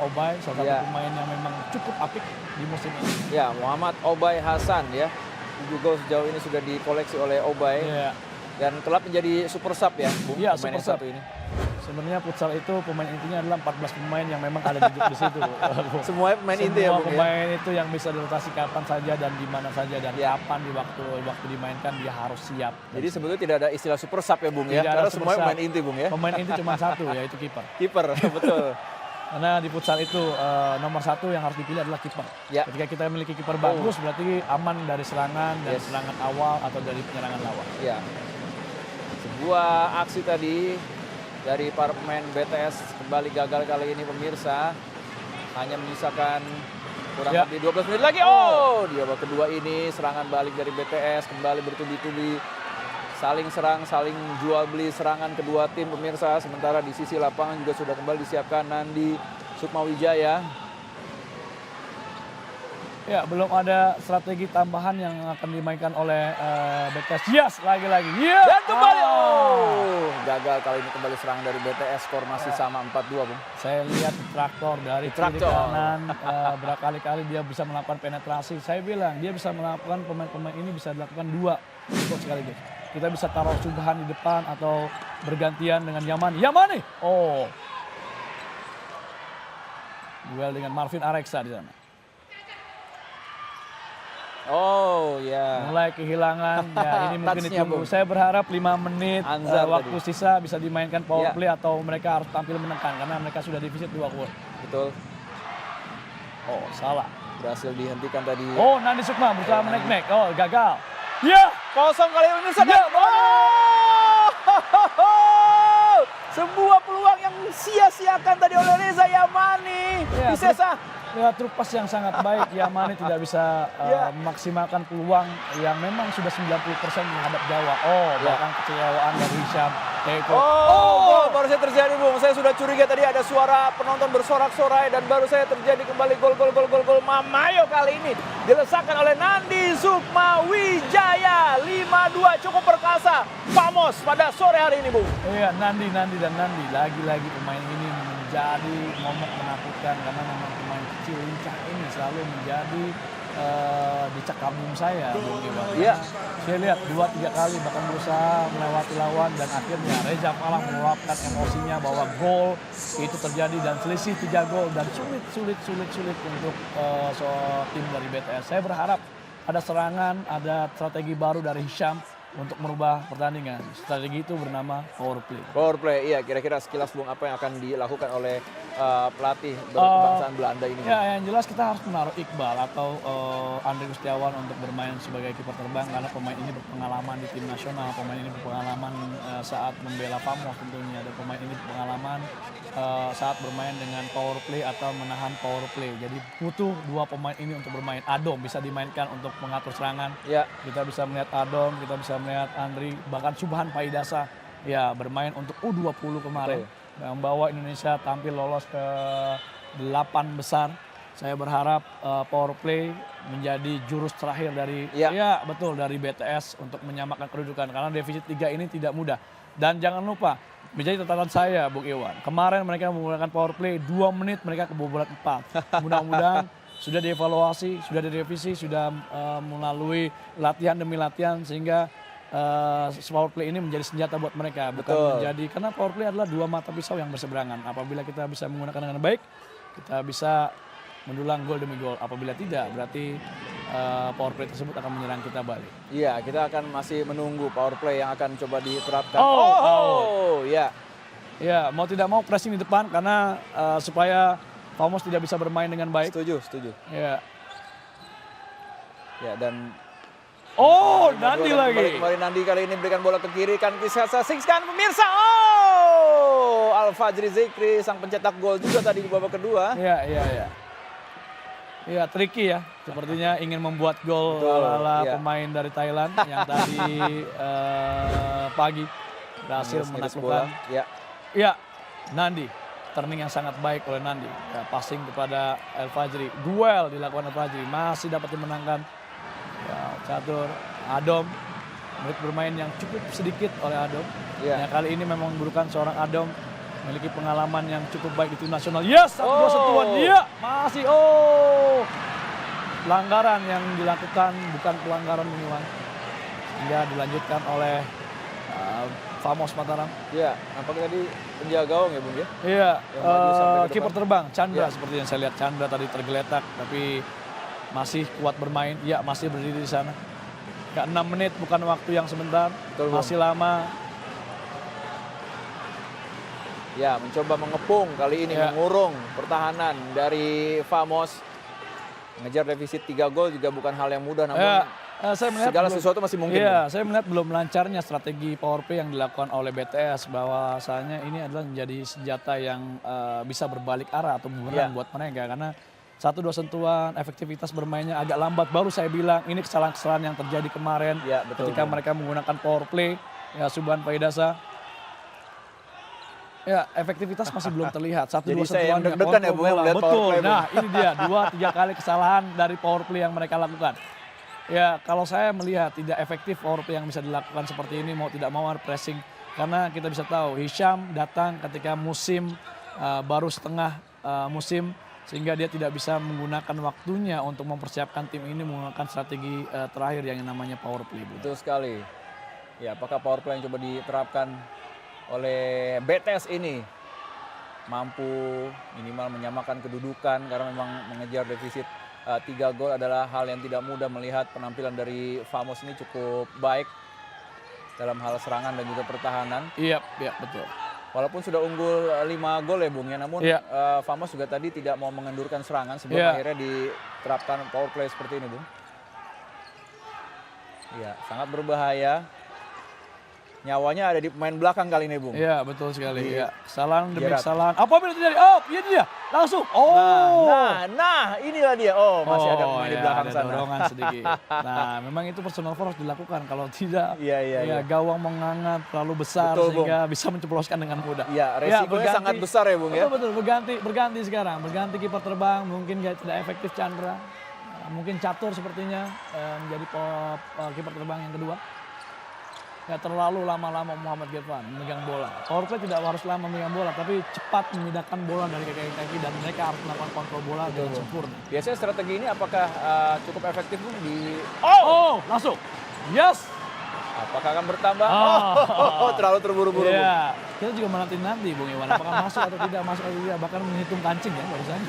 Obay, salah satu Ya. pemain yang memang cukup apik di musim ini. Ya, Muhammad Obay Hasan ya. 7 gol sejauh ini sudah dikoleksi oleh Obay. Iya. Dan kelab menjadi super sub ya, Bung, Iya, pemain yang super sub. satu ini. Sebenarnya futsal itu pemain intinya adalah 14 pemain yang memang ada di situ. Semuanya pemain inti ya, Semua Bung ya. pemain itu yang bisa dirotasi kapan saja dan di mana saja dan Ya. kapan di waktu dimainkan dia harus siap. Jadi sebetulnya tidak ada istilah super sub ya, Bung ya. Tidak ada Karena super semuanya sub. pemain inti, Bung ya. Pemain inti cuma satu, yaitu kiper. Kiper, betul. Karena di futsal itu nomor satu yang harus dipilih adalah kiper. Ya. Ketika kita memiliki kiper bagus, berarti aman dari serangan dan Yes. serangan awal atau dari penyerangan lawan. Ya. Sebuah aksi tadi dari para pemain BTS kembali gagal kali ini pemirsa. Hanya menyisakan kurang Ya. lebih 12 menit lagi. Oh, di babak kedua ini serangan balik dari BTS kembali bertubi-tubi. Saling serang, saling jual beli serangan kedua tim pemirsa. Sementara di sisi lapangan juga sudah kembali disiapkan Nandi Sukmawijaya. Ya, belum ada strategi tambahan yang akan dimainkan oleh BTS. Yes, lagi-lagi. Yes. Dan kembali, oh, gagal kali ini kembali serangan dari BTS. Skor masih sama 4-2, Bung. Saya lihat traktor dari kiri Traktor. kanan, berkali-kali dia bisa melakukan penetrasi. Saya bilang dia bisa melakukan, pemain-pemain ini bisa dilakukan 2 untuk sekaligus. Kita bisa taruh Subhan di depan atau bergantian dengan Yamani. Oh, duel dengan Marvin Areksa di sana. Oh, ya. Mulai kehilangan, ya ini mungkin Touch-nya, ditunggu. Bung. Saya berharap 5 menit Anzar waktu tadi. sisa bisa dimainkan power Ya. play atau mereka harus tampil menekan karena mereka sudah defisit 2 gol. Betul. Oh, salah. Berhasil dihentikan tadi. Oh, Nandi Sukma berusaha menek-nek. Oh, gagal. Ya, Kosong kali ini pemirsa. Ya, Oh! Sebuah peluang yang sia-siakan tadi oleh Reza Yamani. Ya, Disesa. lewat truk pas yang sangat baik, Yamani tidak bisa Ya. memaksimalkan peluang yang memang sudah 90% menghadap gawang. Oh, Ya. bahkan kecewaan dari Hisham. Eko. Oh, baru saja terjadi, Bung. Saya sudah curiga tadi ada suara penonton bersorak-sorai dan baru saya terjadi kembali gol Mamayo kali ini dilesakan oleh Nandi Sukmawijaya. 5-2 cukup perkasa. Famos pada sore hari ini, Bung. Iya, Nandi. Lagi-lagi pemain ini menjadi momok menakutkan karena memang pemain kecil lincah ini selalu menjadi dicak kagum saya, Bung Iwan. Iya. Saya lihat 2-3 kali bahkan berusaha melewati lawan dan akhirnya Reza malah meluapkan emosinya bahwa gol itu terjadi dan selisih 3 gol dan sulit untuk tim dari BTS. Saya berharap ada serangan, ada strategi baru dari Hisham untuk merubah pertandingan. Strategi itu bernama power play. Power play, iya. Kira-kira sekilas, Bung, apa yang akan dilakukan oleh pelatih berkebangsaan Belanda ini? Ya, yang jelas kita harus menaruh Iqbal atau Andre Gustiawan untuk bermain sebagai kiper terbang karena pemain ini berpengalaman di tim nasional, pemain ini berpengalaman saat membela Famos tentunya, ada pemain ini berpengalaman saat bermain dengan power play atau menahan power play. Jadi butuh 2 pemain ini untuk bermain. Adom bisa dimainkan untuk mengatur serangan. Ya. Kita bisa melihat Adom, kita bisa melihat Andri, bahkan Subhan Paidasa ya bermain untuk U20 kemarin. Betul. Membawa Indonesia tampil lolos ke 8 besar. Saya berharap power play menjadi jurus terakhir dari betul dari BTS untuk menyamakan kedudukan karena defisit 3 ini tidak mudah. Dan jangan lupa menjadi catatan saya, Bung Iwan. Kemarin mereka menggunakan power play 2 menit mereka kebobolan 4. Mudah-mudahan sudah dievaluasi, sudah direvisi, sudah melalui latihan demi latihan sehingga power play ini menjadi senjata buat mereka, bukan menjadi, karena power play adalah 2 mata pisau yang berseberangan. Apabila kita bisa menggunakan dengan baik, kita bisa mendulang gol demi gol. Apabila tidak, berarti power play tersebut akan menyerang kita balik. Iya, kita akan masih menunggu power play yang akan coba diterapkan. Oh, ya. Ya, mau tidak mau pressing di depan karena supaya Famos tidak bisa bermain dengan baik. Setuju. Ya. Ya, dan Oh, Nandi lagi. Kembali Nandi kali ini berikan bola ke kiri, kan sikskan pemirsa. Oh, Al-Fajri Zikri sang pencetak gol juga tadi di babak kedua. Iya. Iya, tricky ya. Sepertinya ingin membuat gol Betul, ala iya. pemain dari Thailand yang tadi pagi berhasil Ngiris-ngiris menaklukkan. bola. Ya. Iya, Nandi. Turning yang sangat baik oleh Nandi. Ya, passing kepada El Fajri. Duel dilakukan El Fajri. Masih dapat dimenangkan. Ya, catur. Adom. Menit bermain yang cukup sedikit oleh Adom. Iya. Ya, kali ini memang membutuhkan seorang Adom. Memiliki pengalaman yang cukup baik di tim nasional. Yes, satu dua sentuhan. Iya, masih. Oh, pelanggaran yang dilakukan bukan pelanggaran menyuang. Hingga dilanjutkan oleh Famos Mataram. Iya, nampaknya tadi penjaga gawang ya Bung ya. Iya, Yang maju sampai ke kiper depan. terbang Chandra Iya. seperti yang saya lihat. Chandra tadi tergeletak tapi masih kuat bermain. Iya, masih berdiri di sana. Gak 6 menit bukan waktu yang sebentar. Betul, Bung. Masih lama. Ya, mencoba mengepung kali ini, Ya. mengurung pertahanan dari Famos. Mengejar defisit 3 gol juga bukan hal yang mudah, namun Ya, saya melihat segala sesuatu masih mungkin. Iya, Bung. saya melihat belum lancarnya strategi power play yang dilakukan oleh BTS, bahwasanya ini adalah menjadi senjata yang bisa berbalik arah atau bumerang Iya. buat mereka, karena 1-2 sentuhan, efektivitas bermainnya agak lambat. Baru saya bilang ini kesalahan-kesalahan yang terjadi kemarin Ya, betul, ketika Bung. mereka menggunakan power play. Ya, Subhan Faidasa. Ya, efektivitas masih belum terlihat. 1-2 Jadi saya yang sentuhan deg-degan ya, Bung, ya, melihat power Betul. play, Bung. Nah, ini dia 2-3 kali kesalahan dari power play yang mereka lakukan. Ya, kalau saya melihat tidak efektif power play yang bisa dilakukan seperti ini, mau tidak mau pressing. Karena kita bisa tahu Hisham datang ketika musim baru setengah musim, sehingga dia tidak bisa menggunakan waktunya untuk mempersiapkan tim ini menggunakan strategi terakhir yang namanya power play. Bu. Betul sekali. Ya, apakah power play yang coba diterapkan oleh BTS ini mampu minimal menyamakan kedudukan, karena memang mengejar defisit 3 gol adalah hal yang tidak mudah. Melihat penampilan dari Famos ini cukup baik dalam hal serangan dan juga pertahanan. Iya, betul. Walaupun sudah unggul 5 gol ya Bung ya, namun Iya. Famos juga tadi tidak mau mengendurkan serangan sebelum Iya. akhirnya diterapkan power play seperti ini Bung. Iya, sangat berbahaya. Nyawanya ada di pemain belakang kali ini Bung. Iya, betul sekali. Ya, kesalahan demi Gerard. kesalahan. Apabila terjadi, oh, iya dia, langsung. Oh, Nah, inilah dia. Oh, masih ada pemain di ya, belakang ada sana. dorongan sedikit. Nah, memang itu personal foul harus dilakukan. Kalau tidak, Iya. gawang menghangat terlalu besar Betul, sehingga bisa menceploskan dengan mudah. Iya, resikonya berganti. sangat besar ya Bung ya. Betul, berganti sekarang. Berganti kiper terbang, mungkin tidak efektif Chandra. Mungkin Catur sepertinya menjadi kiper terbang yang kedua. Ya, terlalu lama-lama Muhammad Girvan memegang bola. Power play tidak harus lama memegang bola, tapi cepat memindahkan bola dari kaki ke kaki dan mereka harus melakukan kontrol bola dengan sempurna. Biasanya strategi ini apakah cukup efektif Bung di Oh, langsung. Yes. apakah akan bertambah? Oh. Terlalu terburu-buru Bung. Iya, kita juga menanti Bung Iwan, apakah masuk atau tidak, bahkan menghitung kancing ya barusan.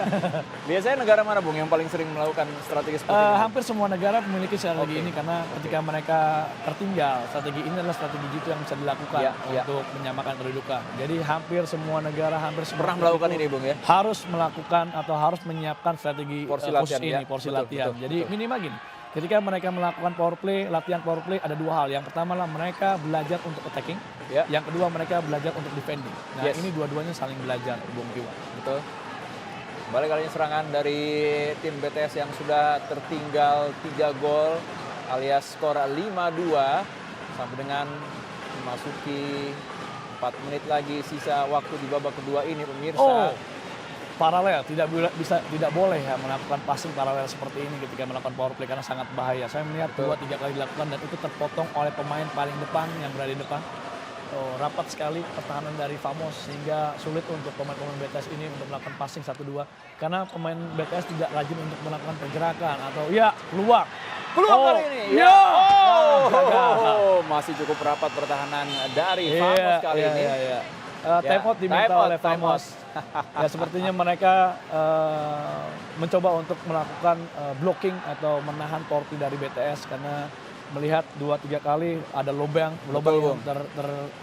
Biasanya negara mana Bung yang paling sering melakukan strategi seperti ini? Hampir semua negara memiliki strategi ini karena ketika mereka tertinggal, strategi ini adalah strategi jitu yang bisa dilakukan Iya. untuk menyamakan kedudukan. Jadi hampir semua negara Pernah melakukan ini Bung ya? harus melakukan atau harus menyiapkan strategi Porsi khusus latihan, ini, ya. porsi Betul, latihan. betul, Jadi betul. minimal gini, ketika mereka melakukan latihan power play ada 2 hal. Yang pertama lah mereka belajar untuk attacking, Ya. yang kedua mereka belajar untuk defending. Nah, Yes. ini dua-duanya saling belajar, Bung Iwan. Betul. Balik kali ini serangan dari tim BTS yang sudah tertinggal 3 gol alias skor 5-2 sampai dengan memasuki 4 menit lagi sisa waktu di babak kedua ini pemirsa. Paralel, tidak boleh ya melakukan passing paralel seperti ini ketika melakukan power play karena sangat bahaya. Saya melihat Betul. 2-3 kali dilakukan dan itu terpotong oleh pemain paling depan yang berada di depan. Rapat sekali pertahanan dari Famos sehingga sulit untuk pemain-pemain BTS ini untuk melakukan passing 1-2 karena pemain BTS tidak rajin untuk melakukan pergerakan atau peluang Kali ini. Ya. Masih cukup rapat pertahanan dari Famos kali ini. Time out diminta time out, oleh time Famos. Ya, sepertinya mereka mencoba untuk melakukan blocking atau menahan power play dari BTS karena melihat 2-3 kali ada lubang yang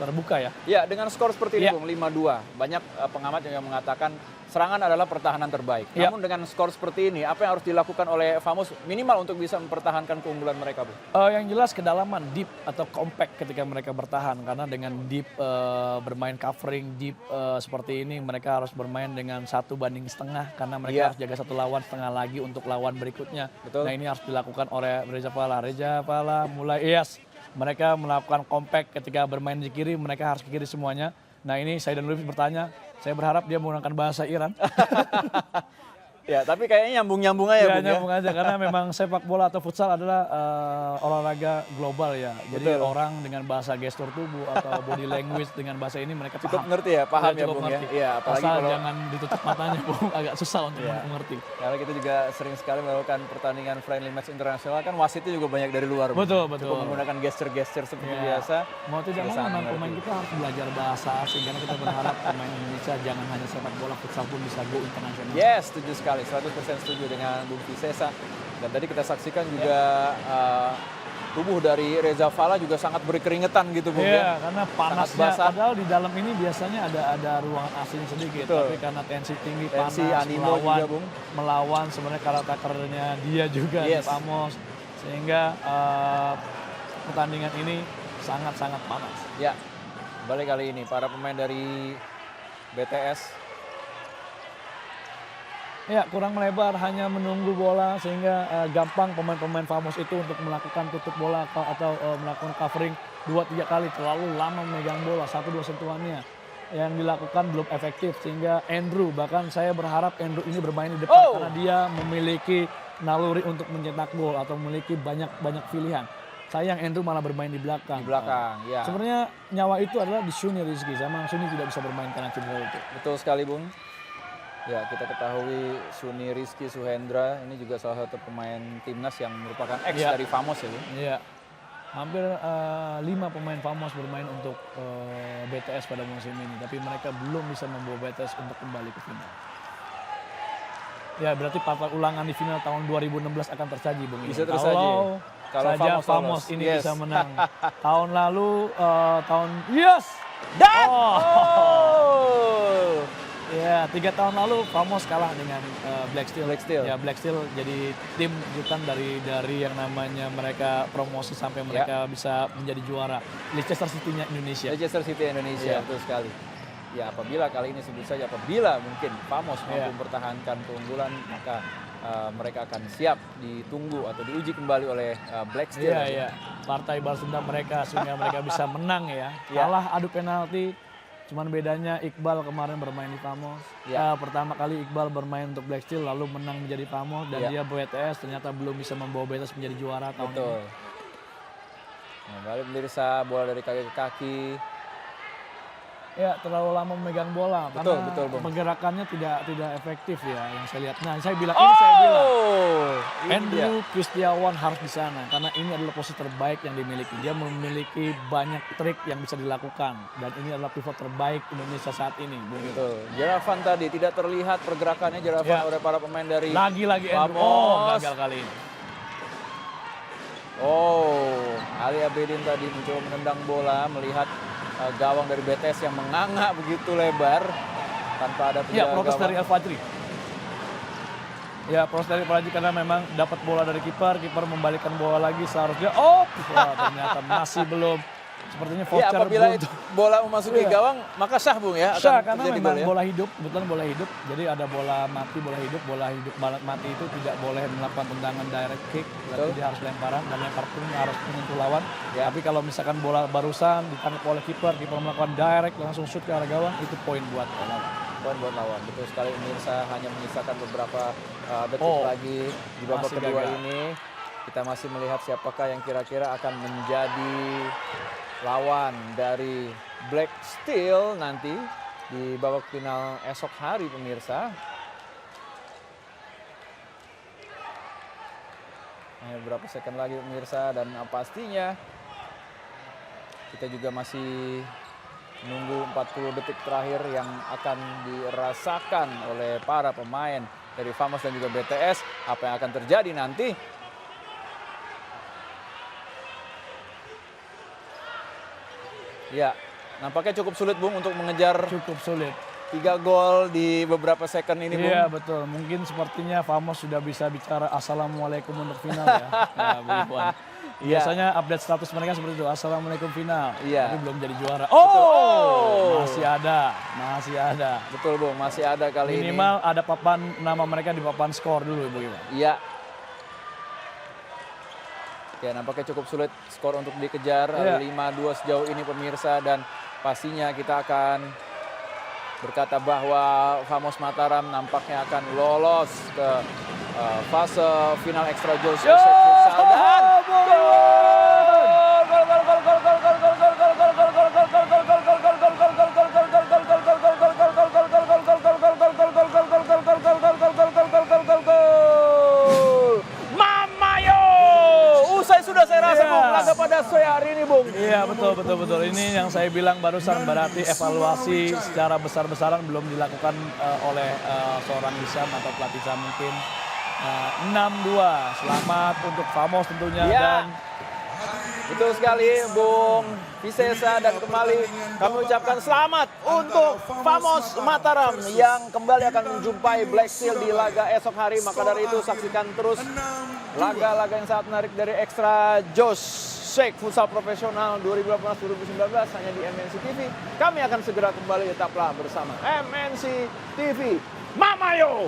terbuka ya. Ya, dengan skor seperti ini Ya. Bung, 5-2. Banyak pengamat yang mengatakan serangan adalah pertahanan terbaik. Ya. Namun dengan skor seperti ini, apa yang harus dilakukan oleh Famos minimal untuk bisa mempertahankan keunggulan mereka, Bu? Yang jelas kedalaman, deep atau compact ketika mereka bertahan. Karena dengan deep bermain covering deep seperti ini, mereka harus bermain dengan 1:1 karena mereka harus jaga satu lawan setengah lagi untuk lawan berikutnya. Betul. Nah ini harus dilakukan oleh Reza Fala. Reza Fala mulai mereka melakukan compact ketika bermain di kiri, mereka harus ke kiri semuanya. Nah ini Saidan Lubis bertanya, saya berharap dia menggunakan bahasa Iran. Ya, tapi kayaknya nyambung-nyambung aja, Ya, Bung, nyambung aja karena memang sepak bola atau futsal adalah olahraga global ya. Jadi Betul. orang dengan bahasa gestur tubuh atau body language dengan bahasa ini mereka Cukup paham. ngerti ya, paham ya, cukup Bung, ngerti. ya. Iya, apalagi Asal kalau jangan ditutup matanya, Bung. Agak susah untuk Iya. mengerti. Karena kita juga sering sekali melakukan pertandingan friendly match internasional, kan wasitnya juga banyak dari luar. Bung. Betul, betul. Cukup menggunakan gesture-gesture seperti Ya. biasa. Mau tidak mau Bisa memang mengerti. pemain kita harus belajar bahasa asing karena kita berharap pemain Indonesia jangan hanya sepak bola, futsal pun bisa go internasional. Yes, setuju sekali, 100% setuju dengan Bung Visesa. Dan tadi kita saksikan juga tubuh dari Reza Fala juga sangat berkeringetan gitu, Bung. Iya, ya. karena Sangat panasnya, basah. padahal di dalam ini biasanya ada ruangan asing sedikit, Betul. tapi karena tensi tinggi, Tensi, panas, animo juga, Bung. melawan sebenarnya karakternya dia juga Yes. di Famos, sehingga pertandingan ini sangat-sangat panas. Ya, balik kali ini para pemain dari BTS. Ya, kurang melebar, hanya menunggu bola sehingga gampang pemain-pemain Famos itu untuk melakukan tutup bola atau melakukan covering 2-3 kali, terlalu lama memegang bola, 1-2 sentuhannya yang dilakukan belum efektif sehingga Andrew, bahkan saya berharap Andrew ini bermain di depan karena dia memiliki naluri untuk mencetak gol atau memiliki banyak pilihan. Sayang Andrew malah bermain di belakang. Di belakang, ya. Sebenarnya nyawa itu adalah di Suni Rizky, sama Suni tidak bisa bermain karena cedera itu. Betul sekali, Bung. Ya, kita ketahui Suni Rizky Suhendra ini juga salah satu pemain timnas yang merupakan ex Ya. dari Famos ya, Bung. Iya, hampir 5 pemain Famos bermain untuk BTS pada musim ini, tapi mereka belum bisa membawa BTS untuk kembali ke final. Ya, berarti partai ulangan di final tahun 2016 akan tersaji, Bung. Bisa tersaji. Kalau Kalau saja Famos Famos lolos. ini Yes. bisa menang. Tahun lalu, Dan Ya, 3 tahun lalu Famos kalah dengan Black Steel. Black Steel. Ya, Black Steel jadi tim rujukan dari yang namanya mereka promosi sampai mereka bisa menjadi juara. Leicester City-nya Indonesia. Leicester City Indonesia, Iya. betul sekali. Ya, apabila kali ini sebut saja apabila mungkin Famos mampu Iya. mempertahankan keunggulan, maka mereka akan siap ditunggu atau diuji kembali oleh Black Steel. Iya, iya. Partai balas dendam mereka sehingga mereka bisa menang ya. Iya. Kalah adu penalti. Cuman bedanya Iqbal kemarin bermain di Famos. Iya. Pertama kali Iqbal bermain untuk Black Steel lalu menang menjadi Famos dan Iya. dia BTS ternyata belum bisa membawa BTS menjadi juara tahun Betul. ini. Nah, balik pemirsa, bola dari kaki ke kaki. Ya, terlalu lama memegang bola Betul, karena betul, Bung. pergerakannya tidak efektif ya yang saya lihat. Nah, saya bilang Oh, ini dia. Andrew Kristiawan harus di sana karena ini adalah posisi terbaik yang dimiliki. Dia memiliki banyak trik yang bisa dilakukan dan ini adalah pivot terbaik Indonesia saat ini, Bung. Betul. Jeravan tadi tidak terlihat pergerakannya Jeravan Ya. oleh para pemain dari Lagi-lagi Andrew. Famos. Gagal kali ini. Ali Abedin tadi mencoba menendang bola, melihat gawang dari BTS yang menganga begitu lebar tanpa ada Ya, penjaga protes gawang. dari Al Fajri. Ya, protes dari Al Fajri karena memang dapat bola dari kiper membalikkan bola lagi seharusnya. Ternyata masih belum. Sepertinya Ya, voucher apabila belum. itu bola memasuki Iya. gawang, maka sah, Bung, ya. Sah, akan karena terjadi memang gol, ya. bola hidup, kebetulan bola hidup. Jadi ada bola mati, bola hidup mati itu tidak boleh melakukan tendangan direct kick. Berarti Betul. dia harus lemparan dan lempar pun harus menyentuh lawan. Ya. Tapi kalau misalkan bola barusan ditangkap oleh kiper melakukan direct langsung shoot ke arah gawang, itu poin buat lawan. Poin buat lawan. Betul sekali, pemirsa, hanya menyisakan beberapa detik Oh, lagi di babak masih kedua gagal. ini. Kita masih melihat siapakah yang kira-kira akan menjadi lawan dari Black Steel nanti di babak final esok hari, pemirsa. Beberapa second lagi, pemirsa, dan pastinya kita juga masih menunggu 40 detik terakhir yang akan dirasakan oleh para pemain dari Famos dan juga BTS. Apa yang akan terjadi nanti? Ya, nampaknya cukup sulit, Bung, untuk mengejar Cukup sulit. 3 gol di beberapa second ini, Bung. Iya betul, mungkin sepertinya Famos sudah bisa bicara assalamualaikum untuk final ya. Ya, Bung Iwan. Iya. Biasanya update status mereka seperti itu, assalamualaikum final. Iya. Tapi belum jadi juara. Oh! Masih ada. Betul, Bung, masih ada kali ini. Minimal ada papan nama mereka di papan skor dulu, Bung Iwan. Iya. Ya, nampaknya cukup sulit skor untuk dikejar. Iya. 5-2 sejauh ini pemirsa, dan pastinya kita akan berkata bahwa Famos Mataram nampaknya akan lolos ke fase final Extra Josh Futsal dan Mamayo. Usai sudah saya rasa Bung, laga pada sore hari ini, Bung. Iya betul. Ini yang saya bilang barusan, berarti evaluasi secara besar-besaran belum dilakukan oleh seorang Hisam atau pelatih Hisam mungkin. 6-2, selamat untuk Famos tentunya. Ya. Dan Betul sekali, Bung Visesa, dan kembali kami ucapkan selamat untuk Famos Mataram yang kembali akan menjumpai Black Steel di laga esok hari. Maka dari itu saksikan terus laga-laga yang sangat menarik dari Extra Josh Shake Futsal Profesional 2018-2019 hanya di MNC TV. Kami akan segera kembali, tetaplah bersama MNC TV. Mamayo!